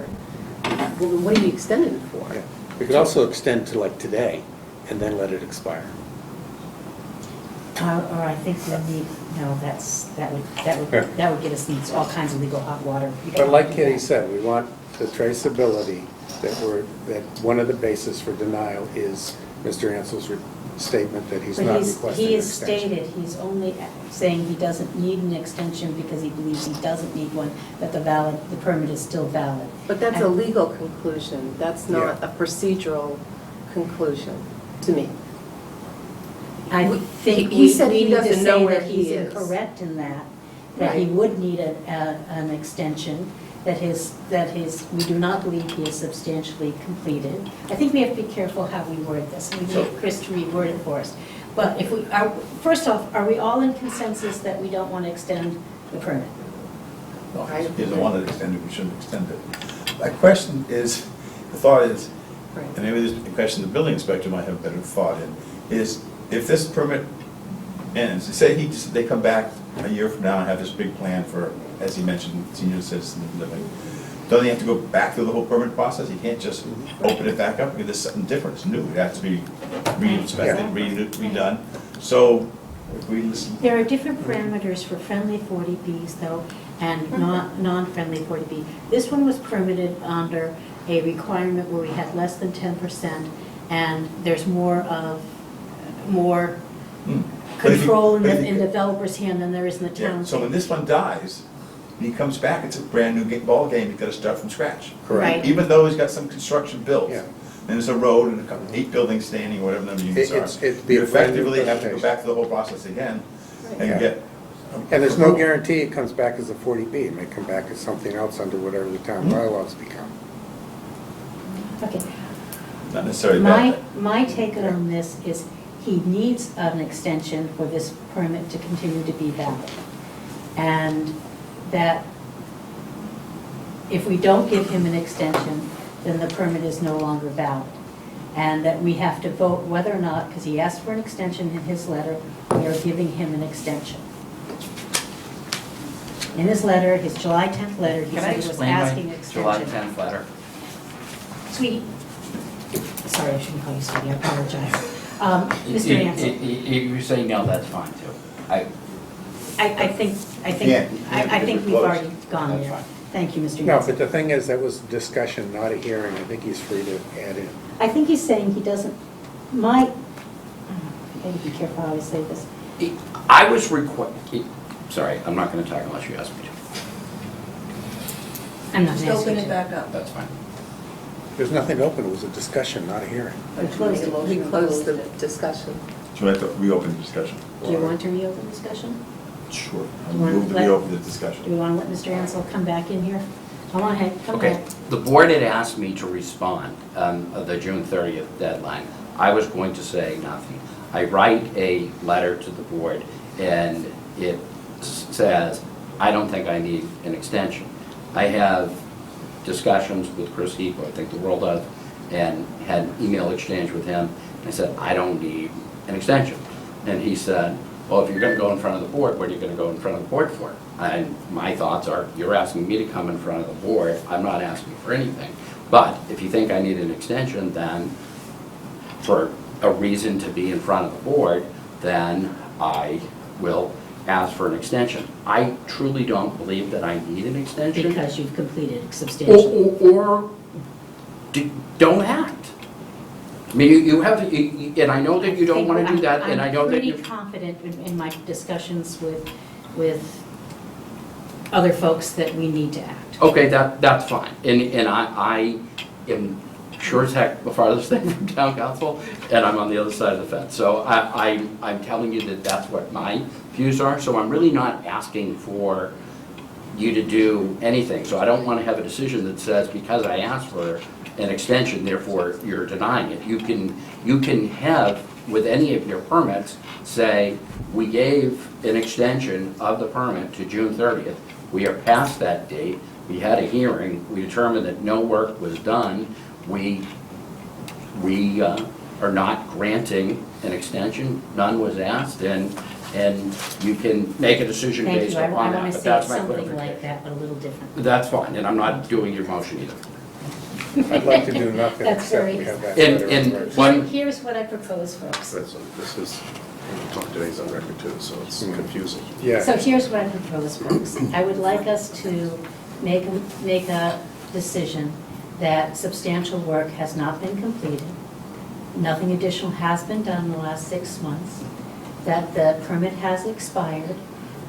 Well, then what are you extending it for? Yeah. We could also extend to like today and then let it expire. Or I think we need, no, that would get us into all kinds of legal hot water. We don't But like want to do Kitty that. said, we want the traceability that one of the bases for denial is Mr. Ansell's statement that he's not But requesting he an has extension. stated he's only saying he doesn't need an extension because he believes he doesn't need one, that the permit is still valid. But that's a And- legal conclusion, that's not Yeah. a procedural conclusion to me. I He- think he we said he need to doesn't say know where that he he's is. incorrect in that he Right. would need an extension, that we do not believe he is substantially completed. I think we have to be careful how we word this, and we need Chris to reword it for us. But if we are, first off, are we all in consensus that we don't want to extend the permit? Well, he's the one that extended, we shouldn't extend it. My question is, the thought is, Right. and maybe this is a question the building inspector might have a better thought in, is if this permit ends, say they come back a year from now and have this big plan for, as he mentioned, senior citizen living, don't they have to go back through the whole permit process? You can't just open it back up because there's something different, it's new, it has to be re-inspected, redone. So if we listen. There are different parameters for friendly 40Bs though, and non-friendly 40B. This one was permitted under a requirement where we had less than 10%, and there's more But if you- control but if you- in the developer's hand than there is in the Yeah, town's so when hand. this one dies, and he comes back, it's a brand new ball game, he's gotta start from scratch. Right. Even though he's got some construction built, Yeah. and there's a road and a couple, 8 buildings standing, or whatever number units are. It'd be You a brand new effectively have to go presentation. back to the whole process again, Yeah. and get. And there's no guarantee it comes back as a 40B. It may come back as something else under whatever the town bylaws become. Okay. Not necessarily My bad. take on this is he needs an extension for this permit to continue to be valid. And that if we don't give him an extension, then the permit is no longer valid. And that we have to vote whether or not, because he asked for an extension in his letter, we are giving him an extension. In his letter, his July 10th letter, he Can I said he was explain asking my extension. July 10th letter? Sweetie, sorry, I shouldn't call you sweetie, I apologize. Mr. Ansel, You say no, that's fine too. I think Yeah, we've close. already gone That's there. fine. Thank you, Mr. No, Ansel. but the thing is, that was discussion, not a hearing. I think he's free to add in. I think he's saying he doesn't, I gotta be careful how I say this. I was sorry, I'm not gonna talk unless you ask me to. I'm not Just asking open you it to. back up. That's fine. There's nothing open. It was a discussion, not a hearing. We closed it. We closed the discussion. Should I reopen the discussion? Do you want to reopen discussion? Sure. You wanna Move to let- reopen the Do discussion. we want to let Mr. Ansel come back in here? Come on ahead, come Okay, back. the board had asked me to respond of the June 30th deadline. I was going to say nothing. I write a letter to the board, and it says, I don't think I need an extension. I have discussions with Chris Heapo, I think the world does, and had email exchange with him. I said, I don't need an extension. And he said, Well, if you're gonna go in front of the board, what are you gonna go in front of the board for? And my thoughts are, you're asking me to come in front of the board, I'm not asking for anything. But if you think I need an extension, then for a reason to be in front of the board, then I will ask for an extension. I truly don't believe that I need an extension. Because you've completed substantially. Or don't act. I mean, you have to, and I know that you don't want to do that, and I know that you. I'm pretty confident in my discussions with other folks that we need to act. Okay, that's fine. And I am sure as heck the farthest thing from town council, and I'm on the other side of the fence. So I'm telling you that that's what my views are. So I'm really not asking for you to do anything. So I don't want to have a decision that says, because I asked for an extension, therefore you're denying it. You can have, with any of your permits, say, we gave an extension of the permit to June 30th. We are past that date. We had a hearing. We determined that no work was done. We are not granting an extension. None was asked, and you can make a decision Thank based you. I upon that. want to But say that's my something clarification. like that, but a little different. That's fine, and I'm not doing your motion either. I'd like to do nothing That's except very- we have that And- letter and of record. one- Here's what I propose, folks. This is, today's on record too, so it's confusing. Yeah. So here's what I propose, folks. I would like us to make a decision that substantial work has not been completed, nothing additional has been done in the last 6 months, that the permit has expired,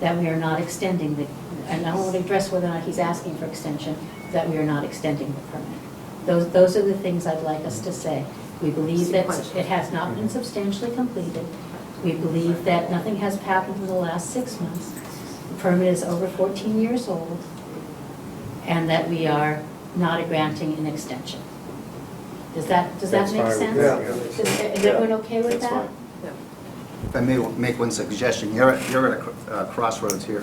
that we are not extending the, and I don't want to address whether or not he's asking for extension, that we are not extending the permit. Those are the things I'd like us to say. We believe that it has not been substantially completed. We believe that nothing has happened in the last 6 months. The permit is over 14 years old, and that we are not granting an extension. Does that That's make fine with sense? me, yeah. Is everyone okay with That's that? fine. If I may make one suggestion, you're at a crossroads here.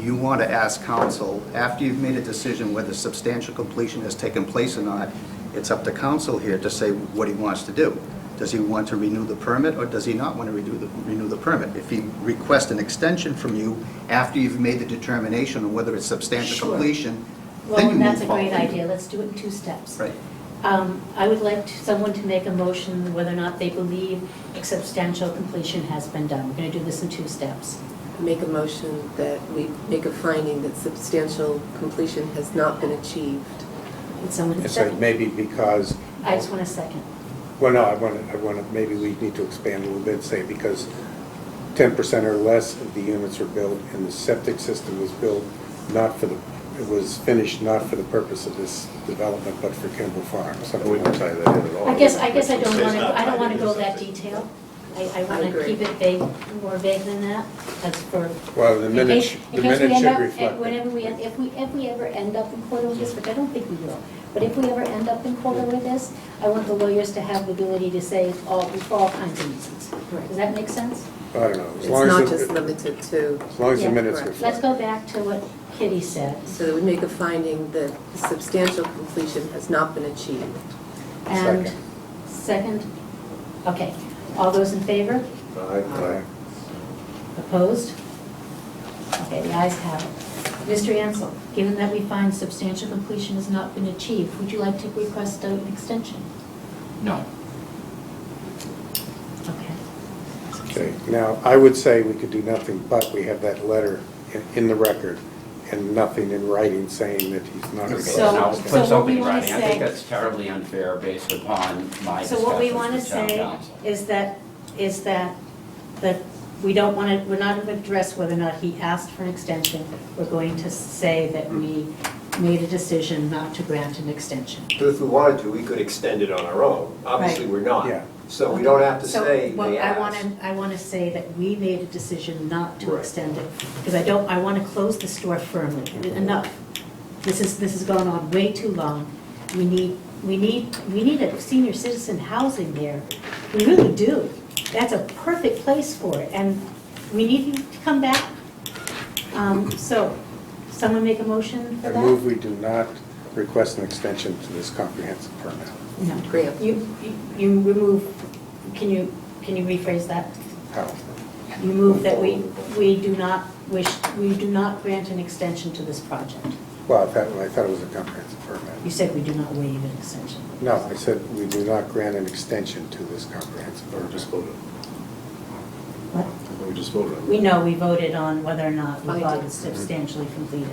You want to ask council, after you've made a decision whether substantial completion has taken place or not, it's up to council here to say what he wants to do. Does he want to renew the permit, or does he not want to renew the permit? If he requests an extension from you after you've made the determination on whether it's substantial Sure. completion, then Well, you that's move a great forward. idea. Let's do it in 2 steps. Right. I would like someone to make a motion whether or not they believe a substantial completion has been done. We're going to do this in 2 steps. Make a motion that we make a finding that substantial completion has not been achieved. Would someone It's like second? maybe because, I just want a second. well, no, I want to, maybe we need to expand a little bit, say because 10% or less of the units were built and the septic system was built not for the, it was finished not for the purpose of this development, but for Kimball Farm, I something wouldn't like tie that. that in at all. I guess I don't Say it's want not to, I don't want to tied go into that something. detail. I want to agree. keep it vague, more vague than that. That's for. Well, the in minutes, case- the in case we minutes end should up- reflect Whenever that. if we ever end up in court over this, which I don't think we will, but if we ever end up in court over this, I want the lawyers to have the ability to say for all kinds of reasons. Does that make sense? I don't know, It's as long not as, just the- limited to, as long as the Yeah. minutes Correct. Let's reflect. go back to what Kitty said. so that we make a finding that substantial completion has not been achieved. And second, okay, all those in favor? Aye. Opposed? Okay, the ayes have it. Mr. Ansel, given that we find substantial completion has not been achieved, would you like to request an extension? No. Okay. Okay, now, I would say we could do nothing, but we have that letter in the record and nothing in writing saying that he's not. Okay, So- now so put what something we in wanna writing. I think say- that's terribly unfair based upon my So what we want to discussions with town say council. is that we don't want to, we're not going to address whether or not he asked for an extension. We're going to say that we made a decision not to grant an extension. But if we wanted to, we could extend it on our own. Obviously, we're not. Yeah. So we don't have to So, say well, they I want asked. to, say that we made a decision not to Right. extend it, because I want to close the store firmly. Enough. This has gone on way too long. We need a senior citizen housing there. We really do. That's a perfect place for it, and we need you to come back. So, someone make a motion for I that? move we do not request an extension to this comprehensive permit. No. Grant. You remove, can you rephrase that? How? You move that we do not grant an extension to this project. Well, I thought it was a comprehensive permit. You said we do not waive an extension. No, I said we do not grant an extension to this comprehensive Or permit. just voted. What? We just voted on We know we voted on whether or not we I thought did. it was substantially completed.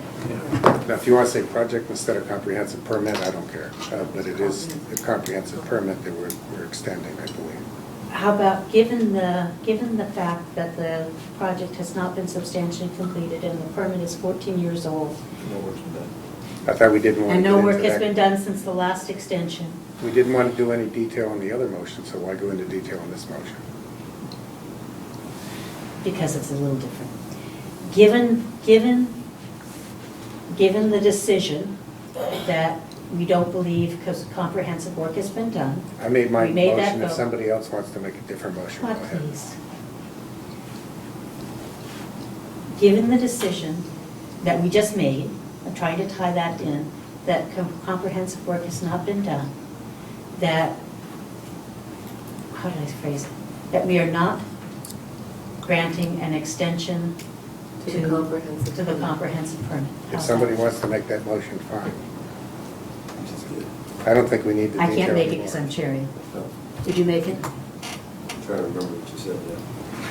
Now, if you want to say project instead of comprehensive permit, I don't care. But it is a comprehensive permit that we're extending, I believe. How about, given the fact that the project has not been substantially completed and the permit is 14 years old, No work's been done. I thought we didn't want to and get no into work has that. been done since the last extension, We didn't want to do any detail on the other motion, so why go into detail on this motion? because it's a little different. Given the decision that we don't believe because comprehensive work has been done, I made my We made that motion. If vote. somebody else wants to make a different motion, go what ahead. please? Given the decision that we just made, I'm trying to tie that in, that comprehensive work has not been done, that, how did I phrase it? That we are not granting an extension To the comprehensive to the permit. comprehensive permit. If How's somebody that? wants to make that motion, fine. I don't think we need the I detail can't make it anymore. because I'm chairing. Did you make it? I'm trying to remember what you said, yeah.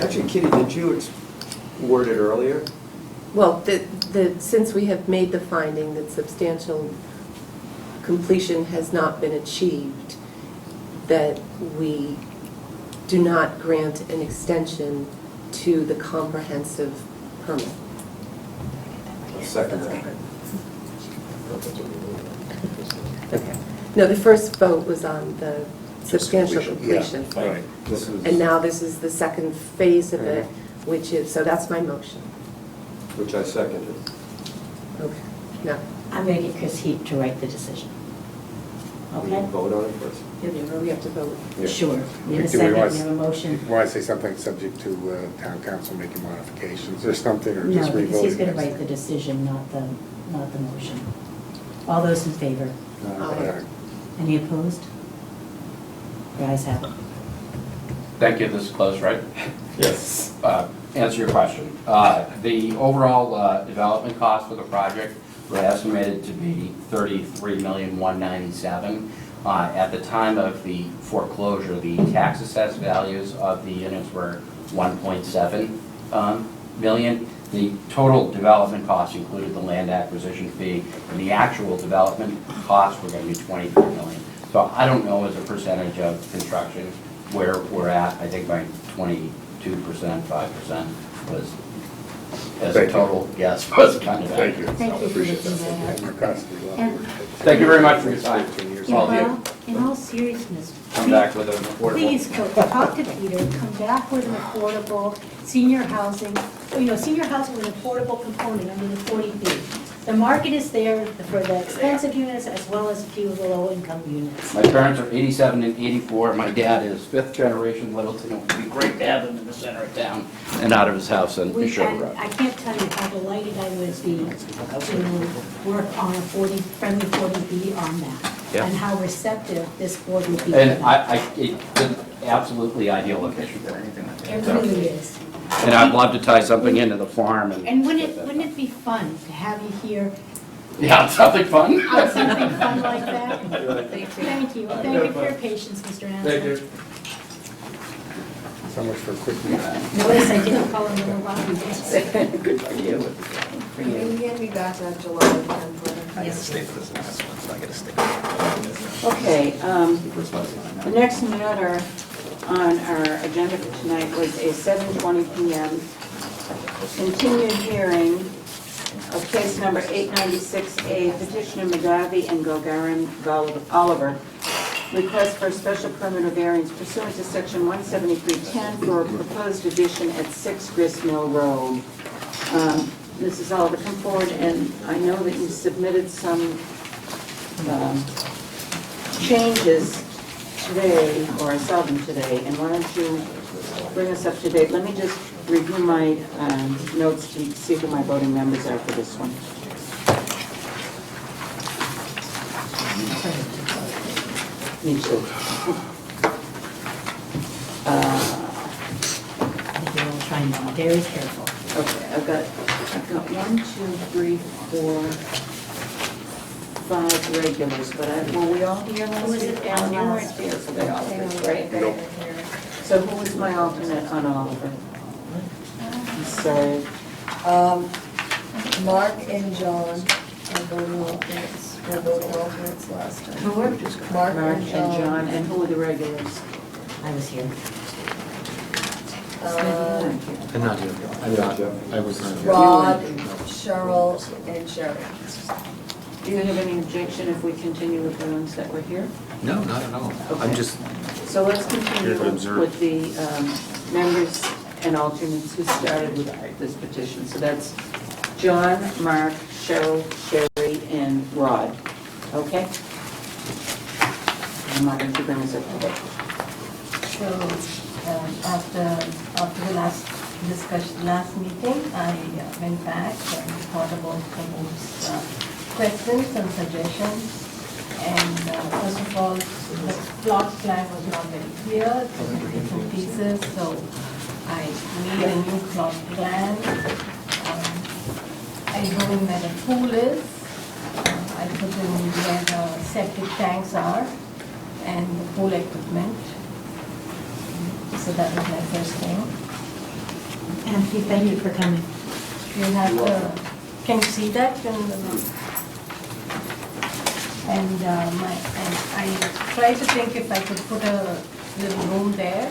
Actually, Kitty, did you word it earlier? Well, since we have made the finding that substantial completion has not been achieved, that we do not grant an extension to the comprehensive permit. I'll second that. Okay. No, the first vote was on the substantial completion. Right. This is- And now this is the second phase of it, which is, so that's my motion. Which I seconded. Okay. No. I'm going to get Chris Heap to write the decision. We Okay? vote on it first. We have to vote. Yeah. Sure. We have a Do we second, want- we have a motion. Want to say something subject to town council making modifications or something, or No, just because he's revoting going to it? write the decision, not the motion. All those in favor? Aye. Any opposed? The ayes have it. Thank you, this is close, right? Yes. Answer your question. The overall development cost for the project were estimated to be $33,197,000. At the time of the foreclosure, the tax assessed values of the units were $1.7 million. The total development cost included the land acquisition fee, and the actual development costs were going to be $23 million. So I don't know as a percentage of construction where we're at. I think by 22%, 5% was, as a Thank you. total guess, was kind of Thank you. Thank you for Appreciate looking that. that And up. your cost will be lower. And Thank you very much for your time. All of you. in all seriousness, Come back with an affordable. please go talk to Peter, come back with an affordable senior housing, senior housing with an affordable component under the 40B. The market is there for the expensive units as well as a few of the low-income units. My parents are 87 and 84. My dad is fifth generation Littleton. It would be great to have him in the center of town and out of his house in Sugar And Road. I can't tell you how delighted I would be to work on a friendly 40B on that. Yeah. And how receptive this board would be. to And that. it's an absolutely ideal location for anything like It that. really is. And I'd love to tie something into the farm and. And wouldn't it be fun to have you here Yeah, something fun. on something fun like that? Thank you. Thank you for your patience, Mr. Ansel. Thank you. So much for a quick meeting. Notice I didn't call him Little Robbie. Good for you. Can you hand me back that July 10th letter? Yes. Stay for this last one, so I gotta stick. Okay, the next matter on our agenda for tonight was a 7:20 PM continued hearing of case number 896A, petitioner McGarvey and Gagarin Oliver, request for a special permit or variance pursuant to section 17310 for a proposed addition at 6 Grist Mill Road. Mrs. Oliver, come forward, and I know that you submitted some changes today, or I saw them today, and why don't you bring us up to date? Let me just review my notes to see who my voting members are for this one. Me too. I think we're all trying I'm very careful. Okay, I've got 1, 2, 3, 4, 5 regulars, but were we all here last Was week? it Alan, you last? weren't here for the Oliver, right? Nope. So who was my alternate on Oliver? So, Mark and John are voting alternates, were voting alternates last time. who were? Mark Mark and and John. John, and who were the regulars? I was here. I'm not here. I was not here. Rod, Cheryl, and Sherry. Do you have any objection if we continue with the ones that were here? No, not at all. I'm Okay. just, So let's continue Here to observe. with the members and alternates who started with this petition. So that's John, Mark, Cheryl, Sherry, and Rod. Okay? I'm not going to bring us up to date. So, after the last discussion, last meeting, I went back and thought about those questions and suggestions. And first of all, the plot plan was not very clear, it was in different pieces, so I made a new plot plan. I go in where the pool is, I put in where the septic tanks are, and the pool equipment. So that was my first thing. Anthony, thank you for coming. You have the, can you see that? And I tried to think if I could put a little room there.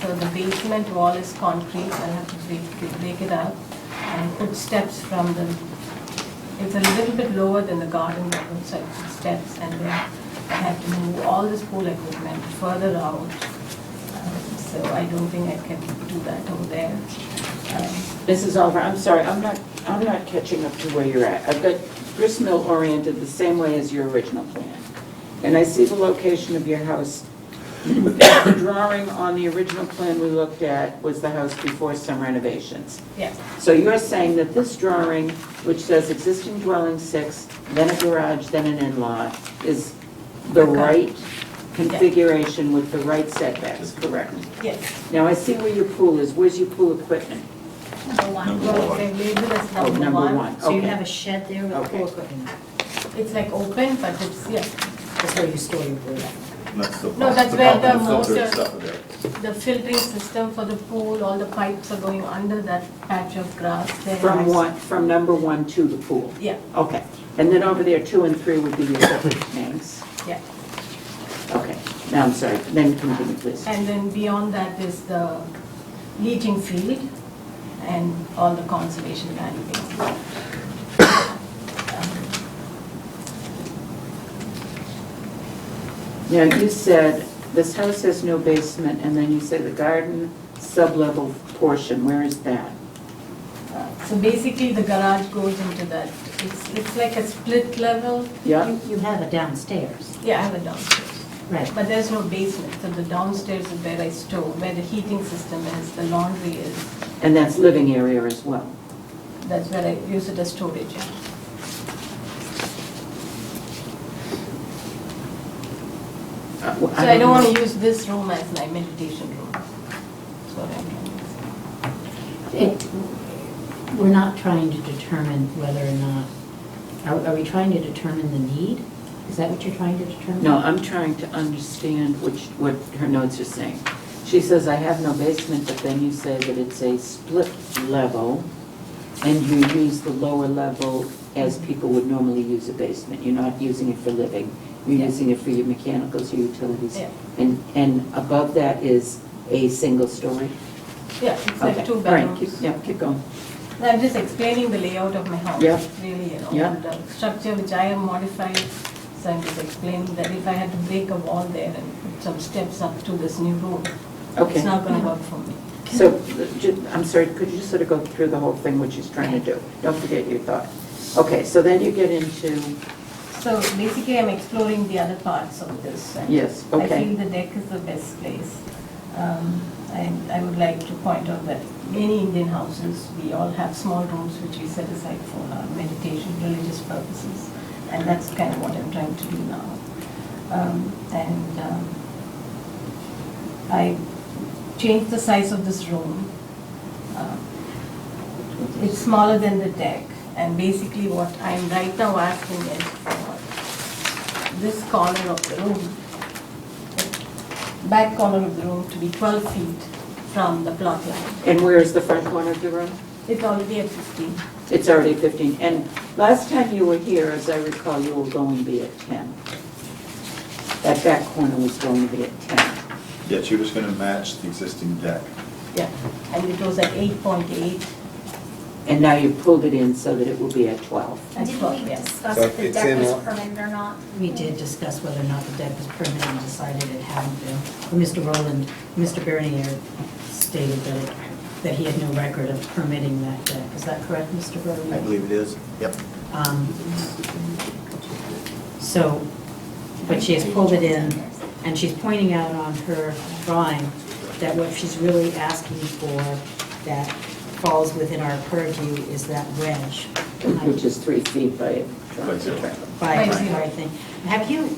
So the basement wall is concrete, I'll have to break it up and put steps from the, it's a little bit lower than the garden level, so I put steps, and then I have to move all this pool equipment further out. So I don't think I can do that over there. Mrs. Oliver, I'm sorry, I'm not catching up to where you're at. I've got grist mill oriented the same way as your original plan. And I see the location of your house. The drawing on the original plan we looked at was the house before some renovations. Yes. So you're saying that this drawing, which says existing dwelling 6, then a garage, then an in-law, is the right configuration with the right setbacks, correct? Yes. Now, I see where your pool is. Where's your pool equipment? Number 1. Well, they label as Oh, number number 1. 1, So you okay. have a shed there with Okay. pool equipment? It's like open, but it's, yeah. That's where you store your pool. That's the No, that's the where pump the and filter motor- and stuff are there. The filtering system for the pool, all the pipes are going under that patch of grass there. From what, from number 1 to the pool? Yeah, Okay. And then over there, 2 and 3 would be your septic tanks? yeah. Okay. Now, I'm sorry, then continue, please. And then beyond that is the leaching field and all the conservation land. Now, you said this house has no basement, and then you said the garden sub-level portion, where is that? So basically, the garage goes into that, it's like a split level. Yeah? You have it downstairs. Yeah, I have a downstairs. Right. But there's no basement, so the downstairs is where I store, where the heating system is, the laundry is. And that's living area as well? That's where I use it as storage. So I don't want to use this room as my meditation room. That's what I'm trying to say. We're not trying to determine whether or not, are we trying to determine the need? Is that what you're trying to determine? No, I'm trying to understand what her notes are saying. She says, I have no basement, but then you say that it's a split level, and you use the lower level as people would normally use a basement. You're not using it for living. You're Yeah. using it for your mechanicals, your utilities. Yeah. And above that is a single story? Yeah, it's Okay. like 2 All right, bedrooms. keep going. I'm just explaining the layout of my house. Yeah. Really, Yeah. the structure which I have modified. So I'm just explaining that if I had to break a wall there and put some steps up to this new room, Okay. it's not going to work for me. So, I'm sorry, could you just sort of go through the whole thing, what she's trying to do? Don't forget your thought. Okay, so then you get into, So basically, I'm exploring the other parts of this. And yes, I okay. feel the deck is the best place. And I would like to point out that many Indian houses, we all have small rooms which we set aside for our meditation, religious purposes. And that's kind of what I'm trying to do now. I changed the size of this room It's smaller than the deck, and basically what I'm right now asking is for this corner of the room, back corner of the room to be 12 feet from the plot line. And where is the front corner of the room? It's already at 15. It's already 15. And last time you were here, as I recall, you were going to be at 10. That back corner was going to be at 10. Yeah, she was gonna match the existing deck. Yeah, and it was at 8.8. And now you pulled it in so that it will be at 12. That's Did 12, we yes. discuss So if the it's deck in was law- permitted or not? We did discuss whether or not the deck was permitted and decided it hadn't been. Mr. Rowland, Mr. Bernier stated that he had no record of permitting that deck. Is that correct, Mr. Bernier? I believe it is. Yep. So, but she has pulled it in, and she's pointing out on her drawing that what she's really asking for that falls within our purview is that wedge. Which is 3 feet by By thing. Have you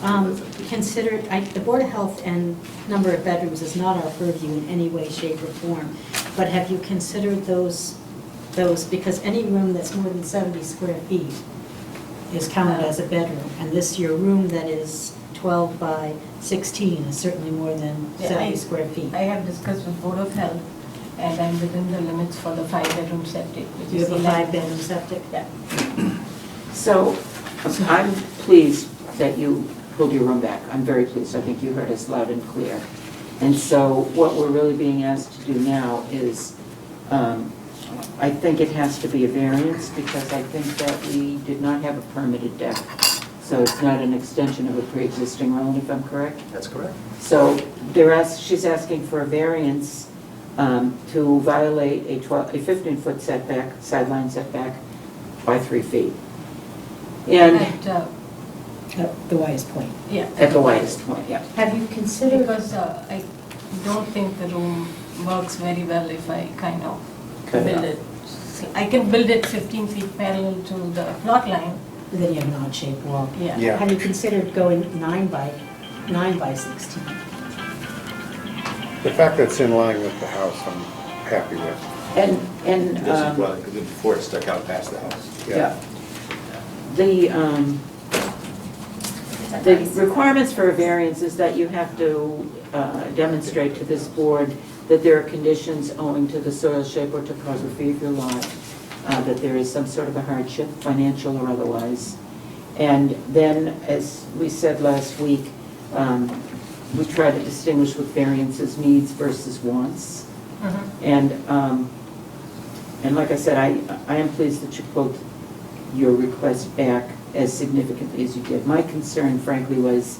considered, the Board of Health and number of bedrooms is not our purview in any way, shape, or form, but have you considered those, because any room that's more than 70 square feet is counted as a bedroom, and this, your room that is 12 by 16 is certainly more than 70 square feet. I have discussed with Board of Health, and I'm within the limits for the 5-bedroom septic. Which You is have a 11. 5-bedroom septic? Yeah. So I'm pleased that you pulled your room back. I'm very pleased. I think you heard us loud and clear. And so what we're really being asked to do now is, I think it has to be a variance because I think that we did not have a permitted deck. So it's not an extension of a pre-existing road, if I'm correct? That's correct. So she's asking for a variance to violate a 15-foot setback, sideline setback by 3 feet. And At the widest point. Yeah. at the widest point, yeah. Have you considered, Because I don't think the room works very well if I kind of Cut it build it. I can build it 15 feet parallel to the plot line. then you have an odd-shaped wall? Yeah. Yeah. Have you considered going 9 by 16? The fact that it's in line with the house, I'm happy with. And It doesn't, well, because before it stuck out past the house. yeah. The requirements for a variance is that you have to demonstrate to this board that there are conditions owing to the soil shape or topography of your lot, that there is some sort of a hardship, financial or otherwise. And then, as we said last week, we try to distinguish with variances needs versus wants. And like I said, I am pleased that you pulled your request back as significantly as you did. My concern, frankly, was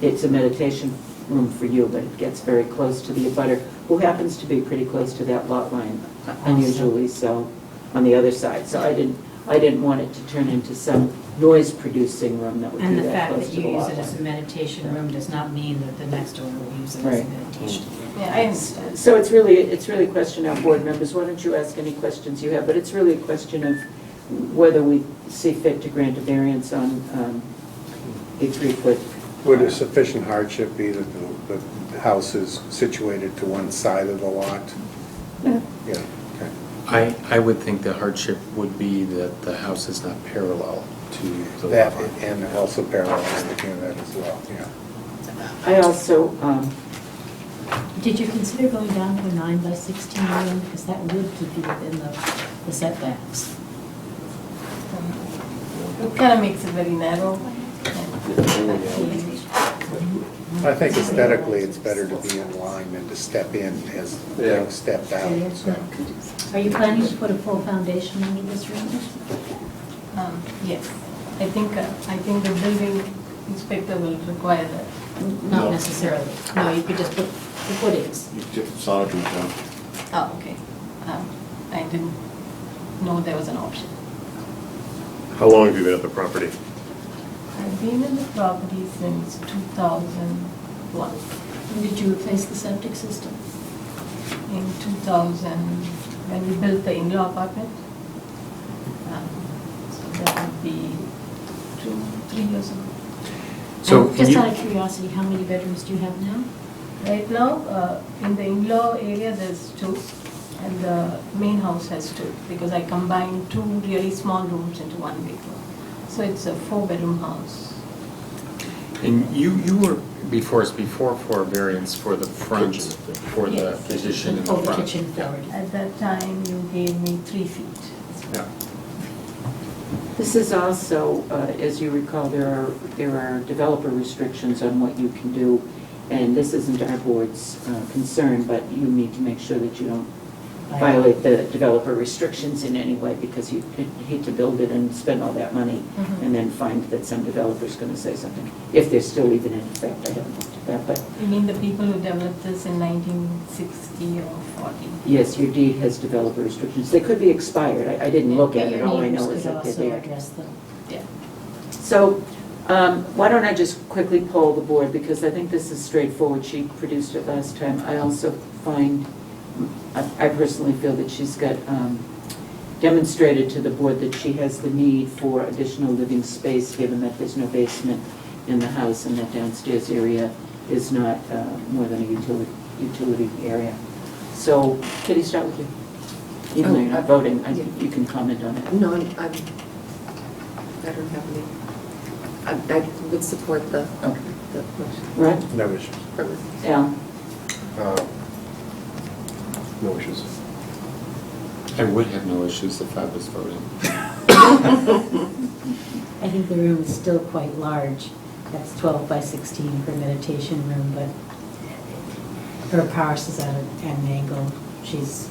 it's a meditation room for you, but it gets very close to the abutter, who happens to be pretty close to that lot line, unusually so, on the other side. So I didn't want it to turn into some noise-producing room that would And be the that fact close that to the you use lot it as a line. meditation room does not mean that the next door will use it as a Right. meditation. Yeah, I understand. So it's really a question of board members. Why don't you ask any questions you have? But it's really a question of whether we see fit to grant a variance on a 3-foot. Would a sufficient hardship be that the house is situated to one side of the lot? Yeah. Yeah, okay. I would think the hardship would be that the house is not parallel to the That, lot line. and also parallels looking at that as well, yeah. I also, Did you consider going down to a 9 by 16 room? Because that would keep you within the setbacks. It kind of makes it very narrow. I think aesthetically, it's better to be in line than to step in as being stepped out, so. Are you planning to put a full foundation under this room? Yes, I think the building inspector will require that. Not No. necessarily. No, you could just put the footings. You took the sonotube down. Oh, okay. I didn't know there was an option. How long have you been at the property? I've been in the property since 2001. When did you replace the septic system? In 2000, when we built the in-law apartment. So that would be 2-3 years ago. So And can just you- out of curiosity, how many bedrooms do you have now? Right now, in the in-law area, there's 2, and the main house has 2, because I combined 2 really small rooms into one big room. So it's a 4-bedroom house. And you were before us before for a variance for the front, for the Yes. addition in the Oh, the front. kitchen forward. At that time, you gave me 3 feet. Yeah. This is also, as you recall, there are developer restrictions on what you can do, and this isn't our board's concern, but you need to make sure that you don't violate the developer restrictions in any way, because you hate to build it and spend all that money and then find that some developer's going to say something, if they're still even in effect. I don't know that, but You mean the people who developed this in 1960 or 40? yes, your deed has developer restrictions. They could be expired. I didn't look at it. All I know Neighbors is could that they're also there. address them. So why don't I just quickly poll the board, because I think this is straightforward. She produced it last time. I also find, I personally feel that she's got demonstrated to the board that she has the need for additional living space, given that there's no basement in the house and that downstairs area is not more than a utility area. So, Kitty, start with you. Even though you're not voting, I think you can comment on it. No, I don't have any. I would support the motion. Right? No issues. Al? No issues. I would have no issues if I was voting. I think the room is still quite large. That's 12 by 16 for meditation room, but her house is at an angle. She's,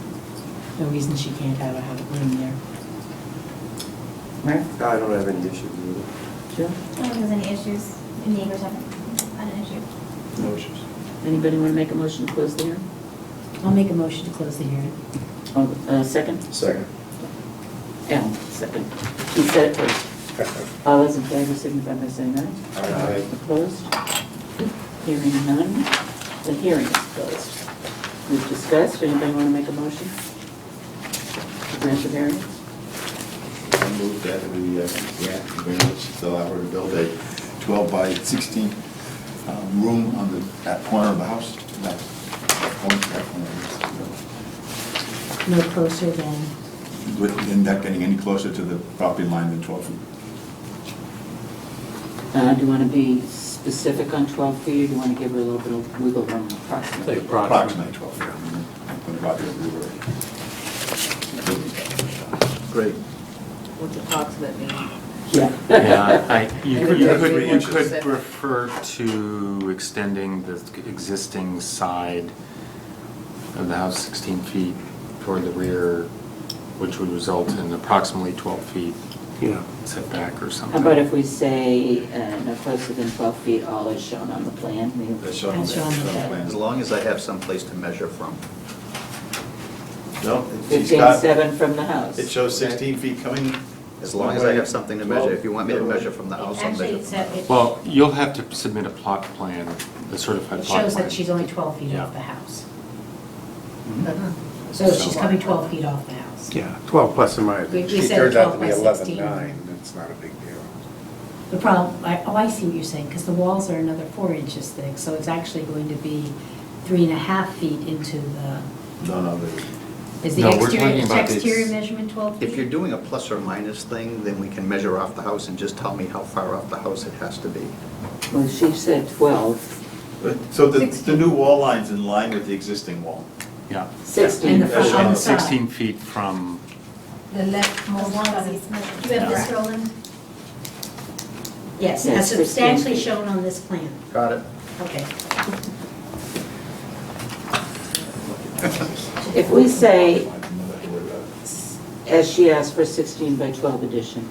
no reason she can't have a room there. Mark? I don't have any issues with it. Jill? I don't think there's any issues. The neighbors haven't had an issue. No issues. Anybody want to make a motion to close the hearing? I'll make a motion to close the hearing. Second? Second. Al, second. You said it first. All those in favor signify by saying aye. Aye. Opposed? Hearing none. The hearing is closed. We've discussed. Anybody want to make a motion to grant the variance? I move that we grant the variance to allow her to build a 12 by 16 room on that corner of the house. That corner. No closer than, And not getting any closer to the property line than 12 feet. Do you want to be specific on 12 feet, or do you want to give her a little bit of wiggle room approximately? Approximately 12 feet. From the property we were. Great. What's approximate mean? Yeah. Yeah, you Everybody could refer to extending the existing side of the house 16 feet toward the rear, which would result in approximately 12 feet setback or How something. about if we say no closer than 12 feet, all is shown on the plan? That's shown That's shown on the plan. As long as I have some place to measure from. No, she's got, 15.7 from the house. it shows 16 feet coming. As long as I have something to measure. If you want me to measure from the house, I'll actually, measure from the house. Well, you'll have to submit a plot plan, a certified it plot plan. shows that she's only 12 feet Yeah. off the house. Mm-hmm. So she's coming 12 feet off the house. Yeah, 12 plus or minus. We She said turns out 12 to be by 16. 11.9, it's not a big deal. The problem, I see what you're saying, because the walls are another 4 inches thick, so it's actually going to be 3.5 feet into the, No, is the No, we're talking exterior, about exterior this- measurement 12 feet? If you're doing a plus or minus thing, then we can measure off the house and just tell me how far off the house it has to be. Well, she said 12. So the new wall line's in line with the existing wall. Yeah. 16. And the front on the And side. 16 feet from, The left most As long as side. he's measured. Do you have this, Yeah. Roland? Yes, Yes, as 16 substantially feet. shown on this plan. Got it? Okay. If we say, as she asked for 16 by 12 addition,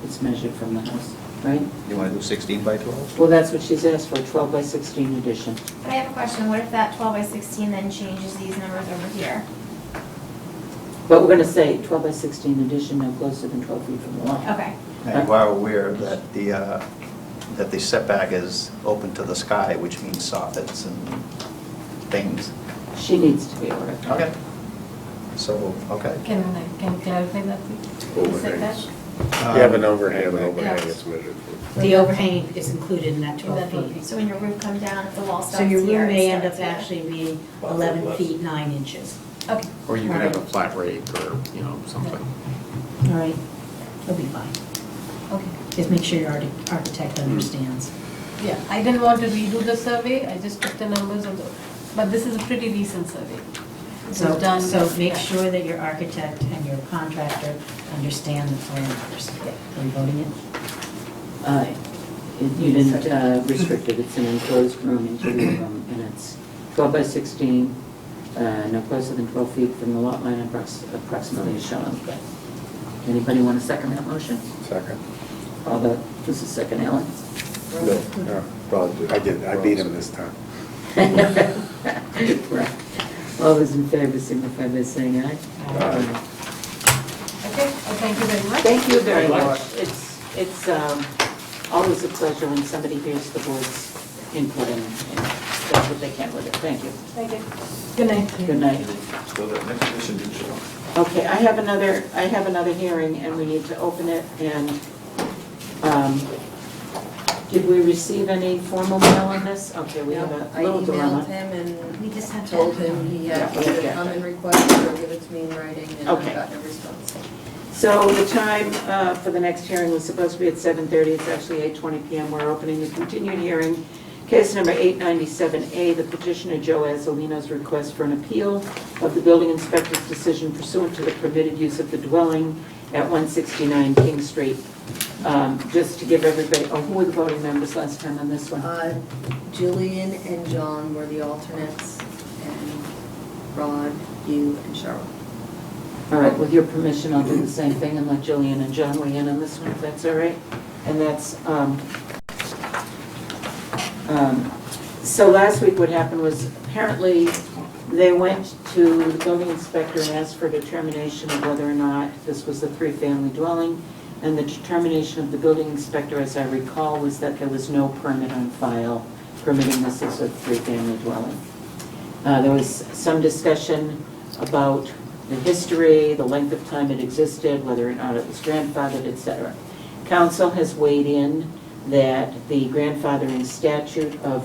it's measured from the house, right? You want to do 16 by 12? Well, that's what she's asked for, 12 by 16 addition. But I have a question, what if that 12 by 16 then changes these numbers over here? But we're going to say 12 by 16 addition, no closer than 12 feet from the line. Okay. And you are aware that the setback is open to the sky, which means soffits and things. She needs to be aware of that. Okay. So, okay. Can you clarify that, please? Setback? You have an overhang, Yes. it's measured. The overhang is included in that 12 feet. So when your roof comes down, if the wall stops So here, your room it may end starts up here. actually being 11 feet 9 inches. Okay. Or you could have a flat rate or, something. All right, it'll be fine. Okay, just make sure your architect understands. Yeah, I didn't want to redo the survey, I just took the numbers of the, but this is a pretty recent survey. It was So, done. so make sure that your architect and your contractor understand the parameters. Are we voting it? You didn't restrict it, it's an enclosed room, interior room, and it's 12 by 16, no closer than 12 feet from the lot line, approximately as shown. Anybody want to second that motion? Second. This is second, Alan? No, I did, I beat him this time. Right. All those in favor signify by saying aye. Aye. Okay, well, thank you very much. Thank you very much. It's always a pleasure when somebody hears the board's input and does what they can with it. Thank you. Thank you. Good night. Good night. So that next edition did show. Okay, I have another hearing, and we need to open it, and, did we receive any formal mail on this? Okay, we have a I little emailed dilemma. him and We just have told him he had Yeah, okay. to come and request it or give it to me in writing, and Okay. I got no response. So the time for the next hearing was supposed to be at 7:30, it's actually 8:20 PM. We're opening the continued hearing. Case number 897A, the petitioner Joe Azzolino's request for an appeal of the building inspector's decision pursuant to the permitted use of the dwelling at 169 King Street. Just to give everybody, who were the voting members last time on this one? Jillian and John were the alternates, and Rod, you, and Cheryl. All right, with your permission, I'll do the same thing and let Jillian and John weigh in on this one, if that's all right. And that's, so last week what happened was apparently they went to the building inspector and asked for a determination of whether or not this was a three-family dwelling. And the determination of the building inspector, as I recall, was that there was no permit on file permitting this as a three-family dwelling. There was some discussion about the history, the length of time it existed, whether or not it was grandfathered, etc. Council has weighed in that the grandfathering statute of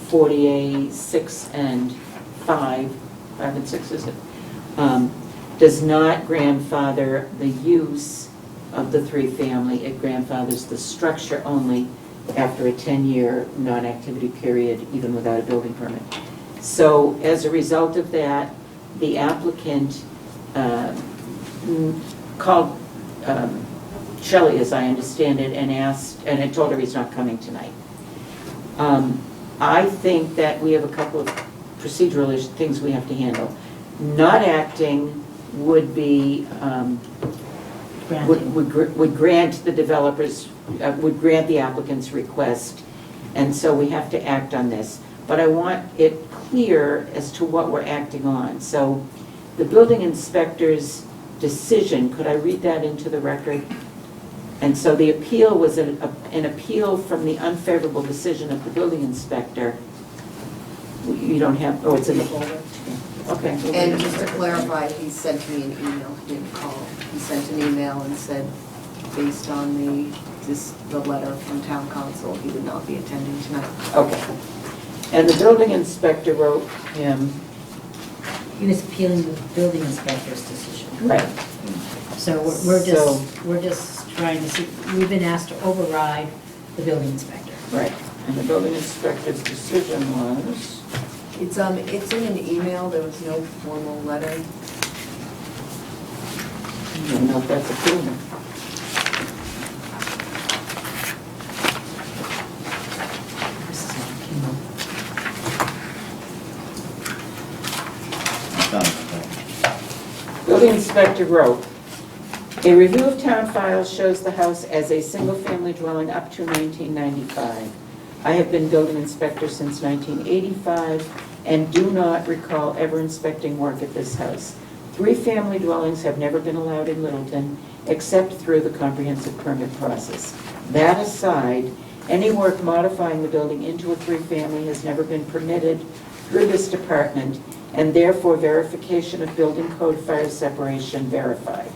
46 and 5 and 6 is it, does not grandfather the use of the three-family. It grandfathers the structure only after a 10-year non-activity period, even without a building permit. So as a result of that, the applicant called Shelley, as I understand it, and asked, and I told her he's not coming tonight. I think that we have a couple of procedural things we have to handle. Not acting would be, would grant the developers, would grant the applicant's request, and so we have to act on this. But I want it clear as to what we're acting on. So the building inspector's decision, could I read that into the record? And so the appeal was an appeal from the unfavorable decision of the building inspector. You don't have, oh, it's in the folder? Okay. And just to clarify, he sent me an email, he didn't call. He sent an email and said, based on the letter from town council, he would not be attending tonight. Okay. And the building inspector wrote him. He was appealing the building inspector's decision. Right. So we're just trying to see, we've been asked to override the building inspector. Right. And the building inspector's decision was? It's in an email, there was no formal letter. I don't know if that's approval. This is all came up. Building inspector wrote, a review of town files shows the house as a single-family dwelling up to 1995. I have been building inspector since 1985 and do not recall ever inspecting work at this house. Three-family dwellings have never been allowed in Littleton except through the comprehensive permit process. That aside, any work modifying the building into a three-family has never been permitted through this department, and therefore verification of building code fire separation verified.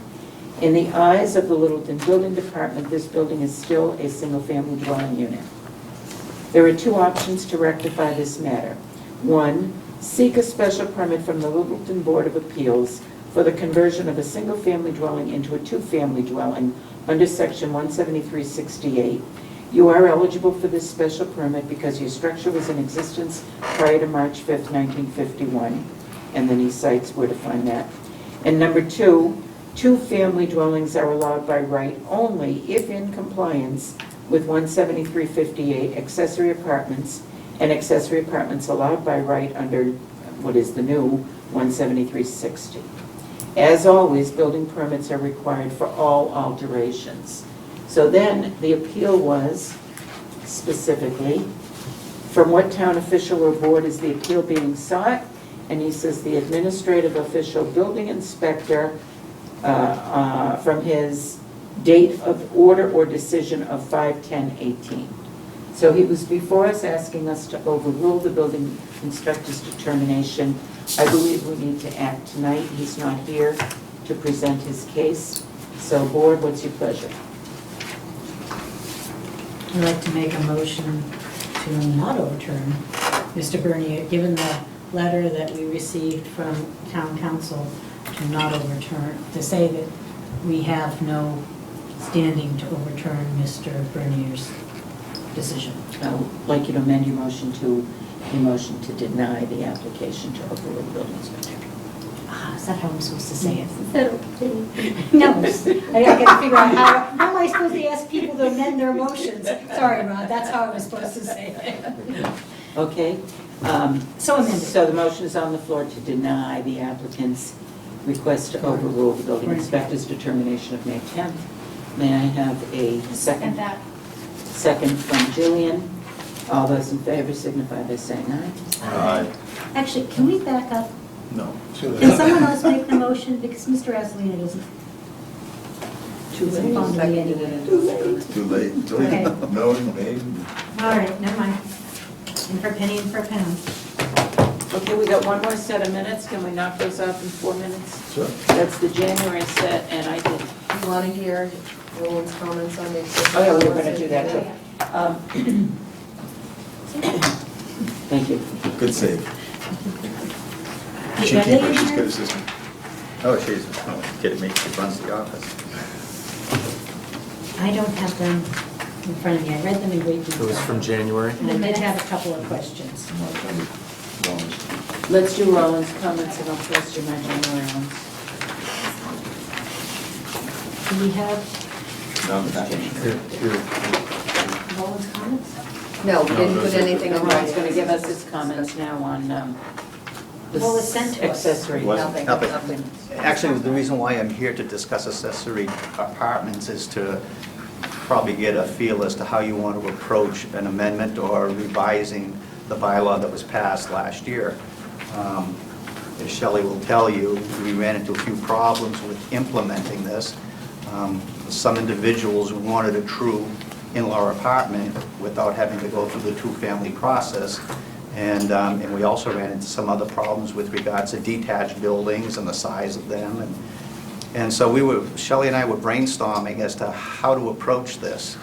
In the eyes of the Littleton Building Department, this building is still a single-family dwelling unit. There are two options to rectify this matter. One, seek a special permit from the Littleton Board of Appeals for the conversion of a single-family dwelling into a two-family dwelling under Section 17368. You are eligible for this special permit because your structure was in existence prior to March 5th, 1951. And then he cites where to find that. And number two, two-family dwellings are allowed by right only if in compliance with 17358 accessory apartments and accessory apartments allowed by right under what is the new 17360. As always, building permits are required for all alterations. So then the appeal was specifically, from what town official or board is the appeal being sought? And he says the administrative official building inspector from his date of order or decision of 5/10/18. So he was before us asking us to overrule the building inspector's determination. I believe we need to act tonight. He's not here to present his case. So board, what's your pleasure? I'd like to make a motion to not overturn Mr. Bernier, given the letter that we received from town council, to not overturn, to say that we have no standing to overturn Mr. Bernier's decision. I would like you to amend your motion to deny the application to overrule the building inspector. Ah, is that how I'm supposed to say it? No, I gotta figure out how am I supposed to ask people to amend their motions? Sorry, Rod, that's how I was supposed to say it. Okay? So amended. So the motion is on the floor to deny the applicant's request to overrule the building inspector's determination of May 10th. May I have a And second? that, Second from Jillian. All those in favor signify by saying aye. Actually, can we back up? No. Can someone else make the motion? Because Mr. Azzolina doesn't. Too Isn't late. on me anyway. Too late. Okay. No, made. All right, never mind. In for a penny, in for a pound. Okay, we got one more set of minutes. Can we knock those off in 4 minutes? Sure. That's the January set, and I did. You want to hear Roland's comments on the existing? Oh, yeah, we were going to do that too. Thank you. Good save. Is She that keeper, in she's there? good assistant. Oh, she's, kidding me, she runs the office. I don't have them in front of me. I read them in great It detail. was from January. And I did have a couple of questions. Let's do Roland's comments, and I'll post you my January ones. Do we have No, not. Roland's comments? No, we didn't put anything in Roland's writing. going to give us his comments now on the What was sent to us? accessory. Wasn't- Nothing. nothing. Actually, the reason why I'm here to discuss accessory apartments is to probably get a feel as to how you want to approach an amendment or revising the bylaw that was passed last year. As Shelley will tell you, we ran into a few problems with implementing this. Some individuals wanted a true in-law apartment without having to go through the two-family process. And we also ran into some other problems with regards to detached buildings and the size of them. And so Shelley and I were brainstorming as to how to approach this.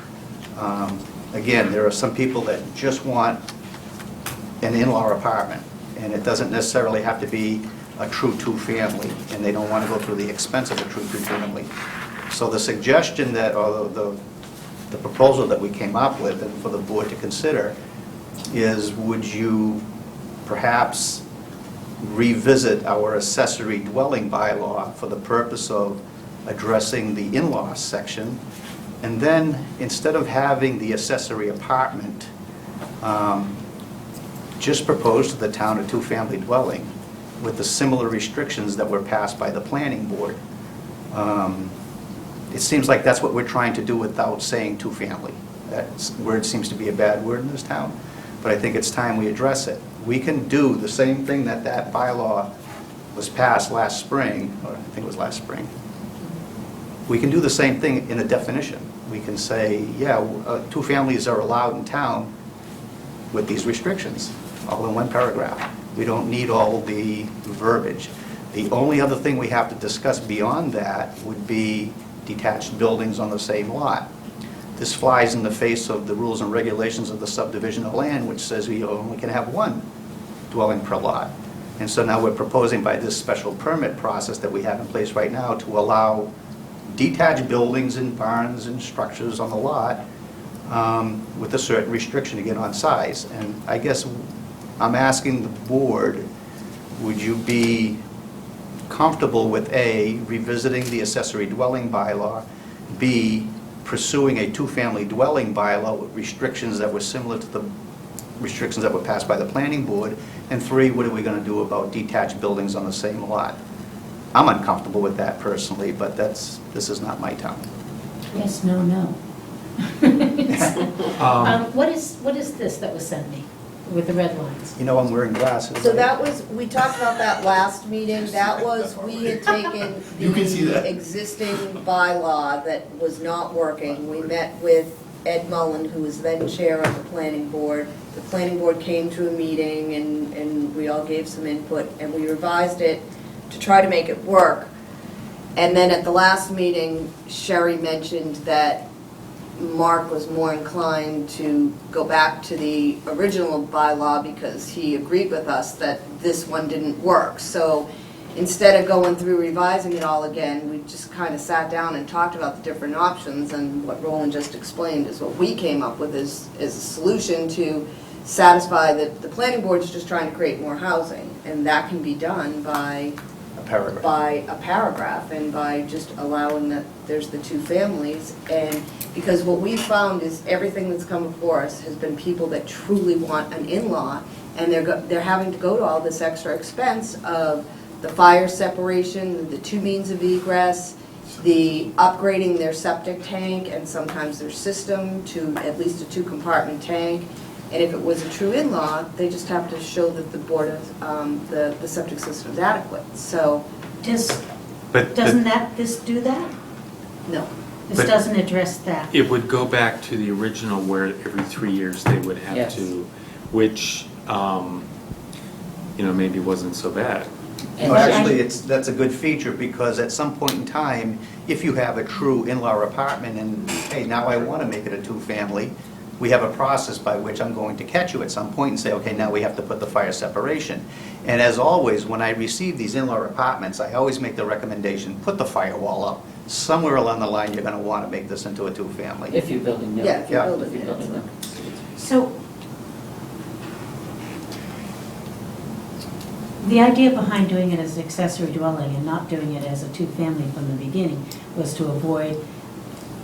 Again, there are some people that just want an in-law apartment, and it doesn't necessarily have to be a true two-family, and they don't want to go through the expense of a true two-family. So the suggestion that, or the proposal that we came up with, and for the board to consider, is would you perhaps revisit our accessory dwelling bylaw for the purpose of addressing the in-law section, and then instead of having the accessory apartment, just propose to the town a two-family dwelling with the similar restrictions that were passed by the planning board. It seems like that's what we're trying to do without saying two-family. That word seems to be a bad word in this town, but I think it's time we address it. We can do the same thing that bylaw was passed last spring, or I think it was last spring. We can do the same thing in a definition. We can say, yeah, two families are allowed in town with these restrictions, all in one paragraph. We don't need all the verbiage. The only other thing we have to discuss beyond that would be detached buildings on the same lot. This flies in the face of the rules and regulations of the subdivision of land, which says we only can have one dwelling per lot. And so now we're proposing by this special permit process that we have in place right now to allow detached buildings and barns and structures on the lot with a certain restriction again on size. And I guess I'm asking the board, would you be comfortable with A, revisiting the accessory dwelling bylaw, B, pursuing a two-family dwelling bylaw with restrictions that were similar to the restrictions that were passed by the planning board, and 3, what are we going to do about detached buildings on the same lot? I'm uncomfortable with that personally, but this is not my town. Yes, no, no. What is this that was sent me with the red lines? You know, I'm wearing glasses. So that was, we talked about that last meeting, that was, we had taken You can see the that. existing bylaw that was not working. We met with Ed Mullen, who was then chair of the planning board. The planning board came to a meeting and we all gave some input and we revised it to try to make it work. And then at the last meeting, Sherry mentioned that Mark was more inclined to go back to the original bylaw because he agreed with us that this one didn't work. So instead of going through revising it all again, we just kind of sat down and talked about the different options, and what Roland just explained is what we came up with is a solution to satisfy that the planning board's just trying to create more housing, and that can be done by A paragraph. a paragraph and by just allowing that there's the two families. And because what we found is everything that's come before us has been people that truly want an in-law, and they're having to go to all this extra expense of the fire separation, the two means of egress, the upgrading their septic tank and sometimes their system to at least a 2-compartment tank. And if it was a true in-law, they just have to show that the board of, the septic system is adequate. So, Doesn't this do that? no. This But- doesn't address that. It would go back to the original where every 3 years they would have Yes. to, which, maybe wasn't so bad. No, actually, that's a good feature, because at some point in time, if you have a true in-law apartment and, hey, now I want to make it a two-family, we have a process by which I'm going to catch you at some point and say, okay, now we have to put the fire separation. And as always, when I receive these in-law apartments, I always make the recommendation, put the firewall up. Somewhere along the line, you're going to want to make this into a two-family. If you're building new. Yeah, if you're Yeah. building If you're building it. new. So, the idea behind doing it as an accessory dwelling and not doing it as a two-family from the beginning was to avoid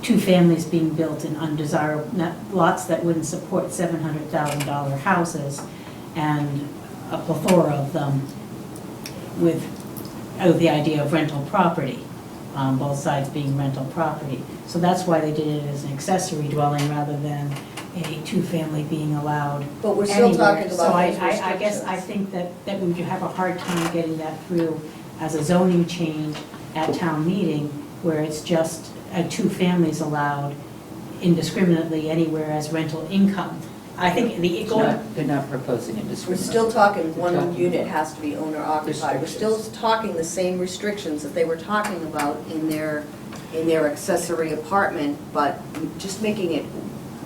two families being built in undesirable, lots that wouldn't support $700,000 houses, and a plethora of them with the idea of rental property, both sides being rental property. So that's why they did it as an accessory dwelling rather than a two-family being allowed But we're still anywhere. talking So about I those guess I restrictions. think that we would have a hard time getting that through as a zoning change at town meeting, where it's just two families allowed indiscriminately anywhere as rental income. I think They're not proposing a We're discrimination. still talking We're one talking unit about has to be owner occupied. We're still talking the same restrictions that they were talking about in their accessory apartment, but just making it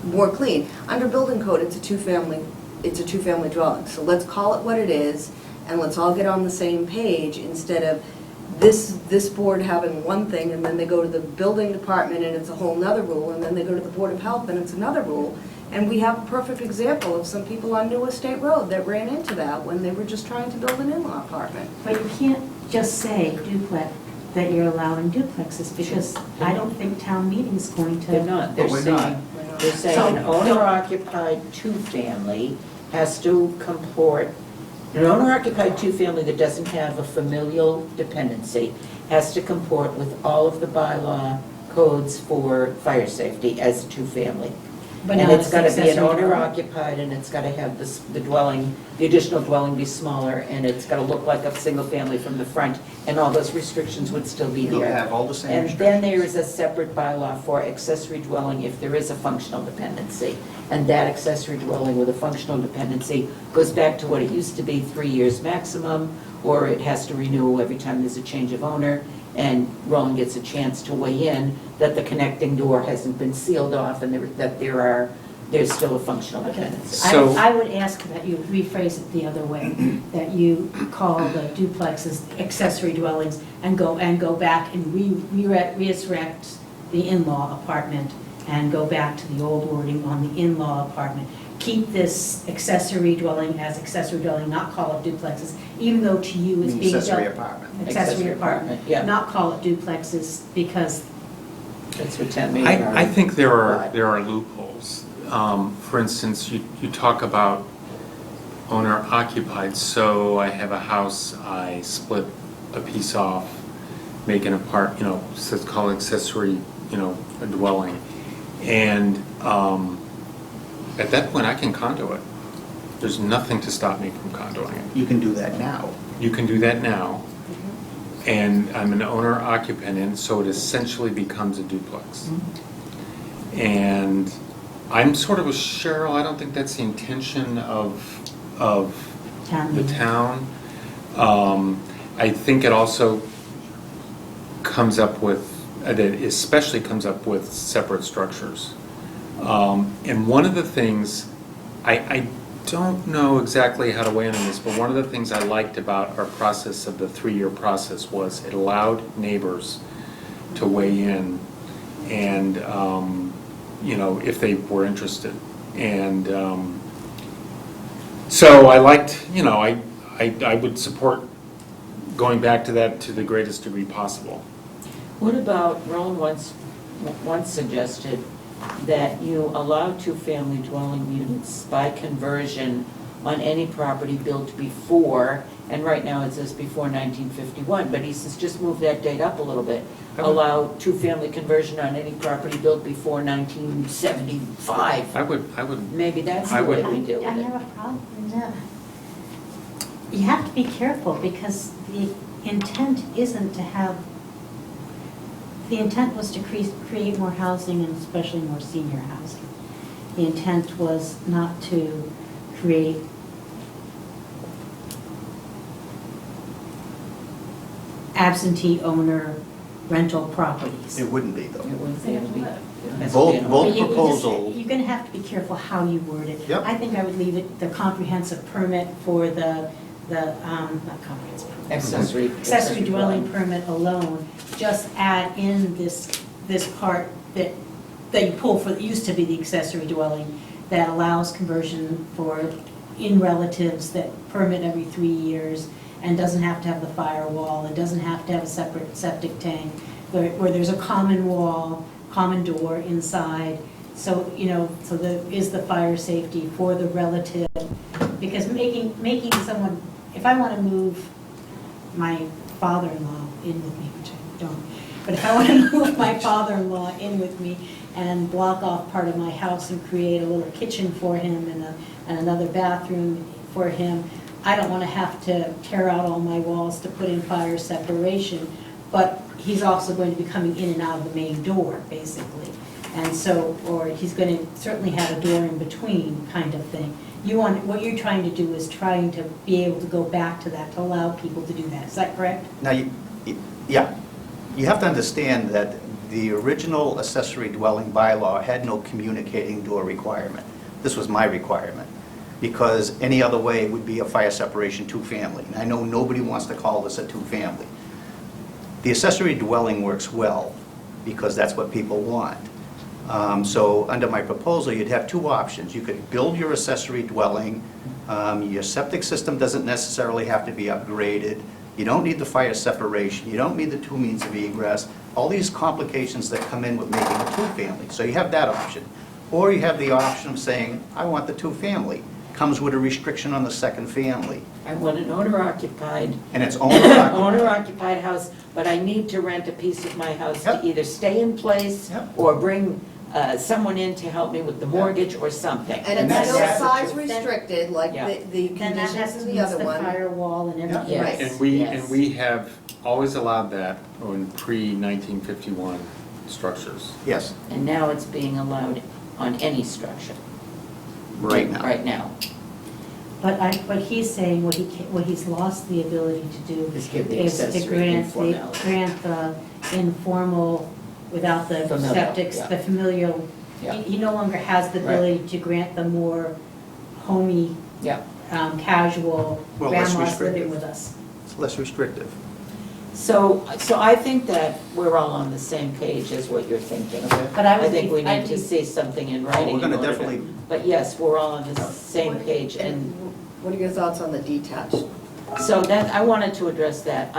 more clean. Under building code, it's a two-family dwelling. So let's call it what it is, and let's all get on the same page instead of this board having one thing, and then they go to the building department and it's a whole nother rule, and then they go to the Board of Health and it's another rule. And we have a perfect example of some people on New Estate Road that ran into that when they were just trying to build an in-law apartment. But you can't just say duplex, that you're allowing duplexes, because I don't think town meeting's going to. They're not, they're But we're not. saying an owner-occupied two-family has to comport, an owner-occupied two-family that doesn't have a familial dependency has to comport with all of the bylaw codes for fire safety as a two-family. But And not it's as gotta be an accessory dwelling. owner-occupied, and it's gotta have the dwelling, the additional dwelling be smaller, and it's gotta look like a single family from the front, and all those restrictions would still be You'll there. have all the same And restrictions. then there is a separate bylaw for accessory dwelling if there is a functional dependency. And that accessory dwelling with a functional dependency goes back to what it used to be, 3 years maximum, or it has to renew every time there's a change of owner. And Roland gets a chance to weigh in that the connecting door hasn't been sealed off and that there are there's still a functional Okay. dependency. So- I would ask that you rephrase it the other way, that you call the duplexes accessory dwellings and go back and resurrect the in-law apartment and go back to the old wording on the in-law apartment. Keep this accessory dwelling as accessory dwelling, not call it duplexes, even though to you it's being. Accessory apartment. Accessory apartment, yeah. not call it duplexes because That's what town meeting I already. think there thought. are loopholes. For instance, you talk about owner occupied, so I have a house, I split a piece off, make an so it's called accessory, a dwelling. And at that point, I can condo it. There's nothing to stop me from condoing it. You can do that now. You can do that now, and I'm an owner occupant, and so it essentially becomes a duplex. And I'm sort of with Cheryl, I don't think that's the intention of the town. I think it also comes up with, it especially comes up with separate structures. And one of the things, I don't know exactly how to weigh in on this, but one of the things I liked about our process of the 3-year process was it allowed neighbors to weigh in and, if they were interested. And so I liked, I would support going back to that to the greatest degree possible. What about, Roland once suggested that you allow two-family dwelling units by conversion on any property built before, and right now it says before 1951, but he says just move that date up a little bit. Allow two-family conversion on any property built before 1975. I would. Maybe that's I the way would- we deal I with it. have a problem with that. You have to be careful because the intent isn't to have, the intent was to create more housing and especially more senior housing. The intent was not to create absentee owner rental properties. It wouldn't be, though. It wouldn't be able to be- it has to Both- be an both But you just- proposal- You're going to have to be careful how you word it. Yep. I think I would leave it, the comprehensive permit for the not comprehensive permit. Accessory dwelling permit alone, just add in this part that you pull for, that used to be the accessory dwelling, that allows conversion for in-relatives that permit every 3 years, and doesn't have to have the firewall, it doesn't have to have a separate septic tank, where there's a common wall, common door inside, so, so there is the fire safety for the relative, because making someone, if I want to move my father-in-law in with me, which I don't, but if I want to move my father-in-law in with me and block off part of my house and create a little kitchen for him and another bathroom for him, I don't want to have to tear out all my walls to put in fire separation, but he's also going to be coming in and out of the main door, basically. And so, or he's going to certainly have a door in between kind of thing. What you're trying to do is trying to be able to go back to that, to allow people to do that. Is that correct? Now, yeah, you have to understand that the original accessory dwelling bylaw had no communicating door requirement. This was my requirement, because any other way would be a fire separation two-family. And I know nobody wants to call this a two-family. The accessory dwelling works well, because that's what people want. So under my proposal, you'd have two options. You could build your accessory dwelling. Your septic system doesn't necessarily have to be upgraded. You don't need the fire separation. You don't need the two means of egress. All these complications that come in with making a two-family. So you have that option. Or you have the option of saying, I want the two-family. Comes with a restriction on the second family. I want an owner-occupied, And it's owner-occupied. owner-occupied house, but I need to rent a piece of my house to Yep. either stay in place Yep. or bring someone in to help me with the mortgage or something. And it's that's- still that's- size restricted, like Yeah. the Then that has conditions to in meet the other the one. firewall and everything. Yeah. Right. And we have always allowed that in pre-1951 structures. Yes, And now it's being allowed on any structure. right now. Right now. But he's saying what he's lost the ability to do Is give the is to accessory grant informality. the informal, without the Familial, septic, yeah. the familial Yeah. He no longer has the Right. ability to grant the more homey, Yeah. casual Well, less grandmas living restrictive. with us. It's less restrictive. So I think that we're all on the same page as what you're thinking. But I would think be- we I'd need to be- see something in writing. We're gonna in order to- definitely- But yes, we're all on the same page, and What are your thoughts on the detached? so that, I wanted to address that.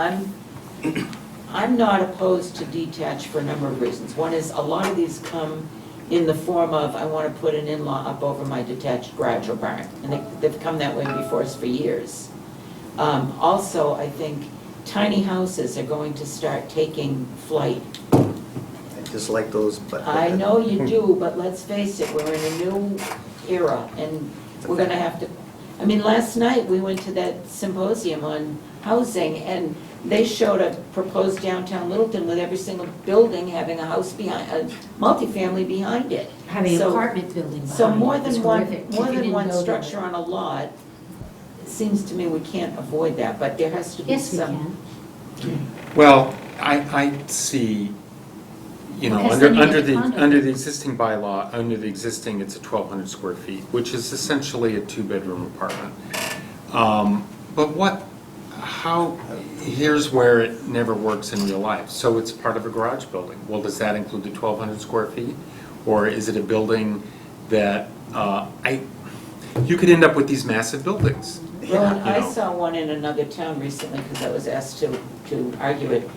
I'm not opposed to detached for a number of reasons. One is, a lot of these come in the form of, I want to put an in-law up over my detached garage or barn, and they've come that way before us for years. Also, I think tiny houses are going to start taking flight. I dislike those, but. I know you do, but let's face it, we're in a new era, and we're gonna have to, I mean, last night, we went to that symposium on housing, and they showed a proposed downtown Littleton with every single building having a house behind, a multifamily behind it. Having an So- apartment building behind So more it is than one, horrific. more You than didn't one know that. structure on a lot, it seems to me we can't avoid that, but there has to be Yes, we some. can. Well, I see, you know, Because under, then you under get the, condo. under the existing bylaw, under the existing, it's a 1,200 square feet, which is essentially a two-bedroom apartment. But here's where it never works in real life. So it's part of a garage building. Well, does that include the 1,200 square feet? Or is it a building that, you could end up with these massive buildings. Well, and I You know. saw one in another town recently, because I was asked to argue it,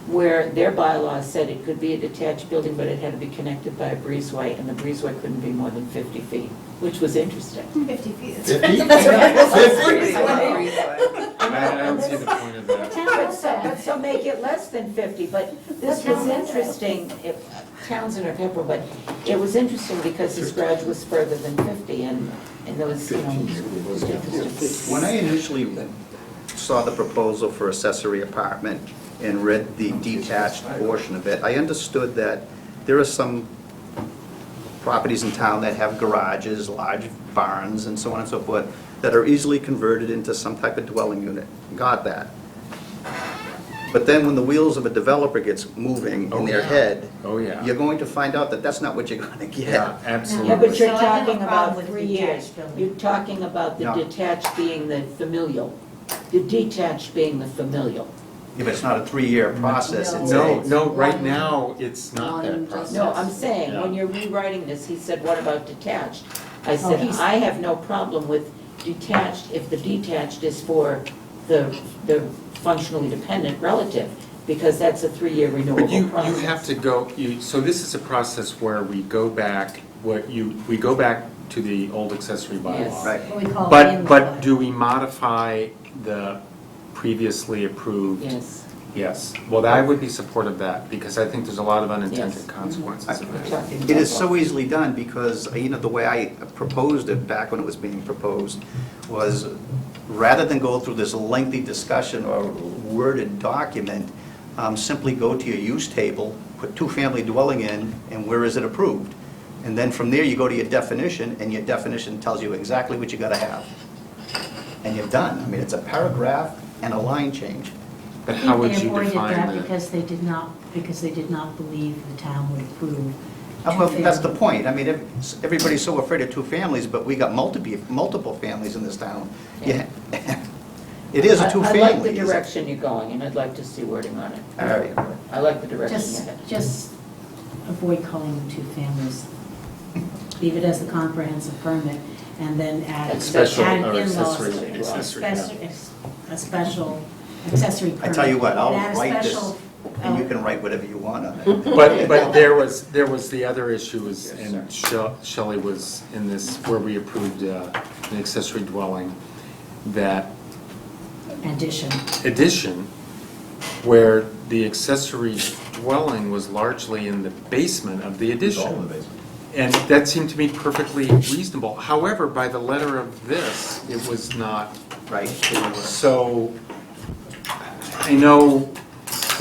where their bylaw said it could be a detached building, but it had to be connected by a breezeway, and the breezeway couldn't be more than 50 feet, which was interesting. 50 feet. 50? I don't see the point of that. But so make it less than 50, but this was interesting, Townsend or Pepper, but it was interesting because his garage was further than 50, and there was, you know, it was interesting. When I initially saw the proposal for accessory apartment and read the detached portion of it, I understood that there are some properties in town that have garages, large barns, and so on and so forth, that are easily converted into some type of dwelling unit. Got that. But then when the wheels of a developer gets moving in their head, Oh, yeah. you're going to find out that that's not what you're going to get. Yeah, absolutely. Yeah, but you're So I have a talking problem about with 3 years. detached building. You're talking about the No. detached being the familial, the detached being the familial. If it's not a 3-year process, it's No, right now, it's not that process. No, I'm saying, when Yeah. you're rewriting this, he said, what about detached? I Oh, said, he's- I have no problem with detached if the detached is for the functionally dependent relative, because that's a 3-year But renewable you process. have to go, so this is a process where we go back, we go back to the old accessory Yes. bylaw. Right. What we call But in-law. do we modify the previously approved? Yes. Yes. Well, I would be supportive of that, because I think there's a lot of unintended Yes. consequences of We're it. talking It is about- so easily done because, the way I proposed it back when it was being proposed was, rather than go through this lengthy discussion or worded document, simply go to your use table, put two-family dwelling in, and where is it approved? And then from there, you go to your definition, and your definition tells you exactly what you gotta have. And you're done. I mean, it's a paragraph and a line change. But how would you They define avoided that that? because they did not believe the town would approve. Well, that's the two-family. point. I mean, everybody's so afraid of two families, but we got multiple families in this town. Yeah. It is a two-family. I like the direction you're going, and I'd like to see wording on it. All right. I like the direction you're Just, headed. just avoid calling them two families. Leave it as the comprehensive permit, and then add Special add or in-laws. accessory, yeah. A special accessory permit. I tell you what, I'll And add a write this, special, and you can write whatever you want on it. But there was the other issue is, and Shelley was in this, where we approved an accessory dwelling, that addition, where the accessory dwelling was largely in the basement of the It's all in addition. the basement. And that seemed to me perfectly reasonable. However, by the letter of this, it was not. Right? So, I know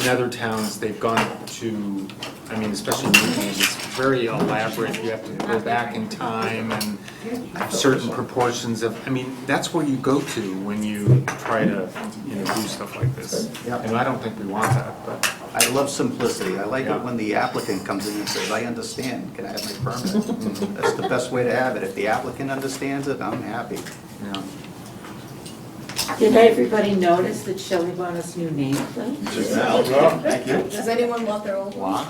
in other towns, they've gone to I mean, especially new homes, it's very elaborate, you have to go back in time and certain proportions of, I mean, that's where you go to when you try to, do stuff like this. Yep. And I don't think we want that, but. I love simplicity. I like Yeah. it when the applicant comes in and says, I understand, can I have my permit? That's the best way to have it. If the applicant understands it, I'm happy. Yeah. Did everybody notice that Shelley bought us new nameplate? Just now. Thank you. Does anyone want their old one?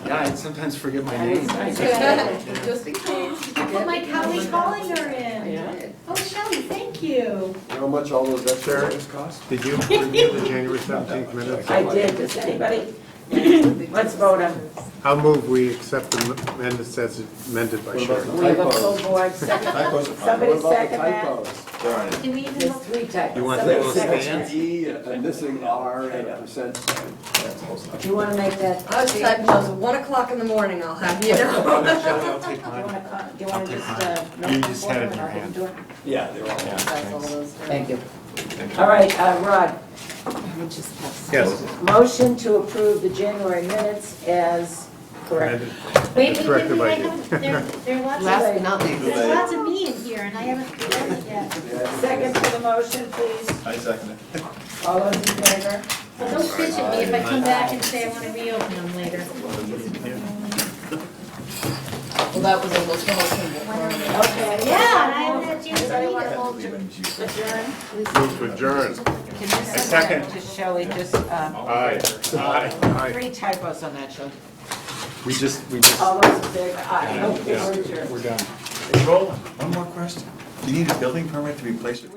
Yeah, I sometimes forget my name. Just in case. I put my Cowley calendar in. Oh, Shelley, thank you. You know how much all those extras cost? Did you review the January 17th minutes? I did, does anybody? Let's vote on this. I'll move we accept the minutes as amended by What about Sharon. We have a full board, second. Typos are fine. Somebody What about the second that. typos? There aren't any. Do we even There's look? 3 typos. You want Somebody those second. scanned? E, a missing R, and a percent sign. Do you want to make that? I was typing those at 1 o'clock in the morning, I'll have you know. Shelley, I'll take Do you mine. want to just? You just had it in your hand. Yeah, they're all. Yeah, thanks. Thank you. All right, Rod. Yes. Motion to approve the January minutes as corrected. Wait, Corrected by I you. haven't, there are lots Last of, but not least. there's lots of me in here and I haven't done it yet. Second to the motion, please. I second it. All those in favor? Well, don't bitch at me if I come back and say I want to reopen them later. Well, that was almost the motion. Okay. Yeah, and I haven't had a chance to Anybody want read to it. move to adjourn? Move to adjourn. Can you send that to Shelley, just, Aye. Aye. 3 typos on that, Shelley. We just. All those in favor? Aye. Okay, we're adjourned. We're done. Roland, one more question. Do you need a building permit to replace it?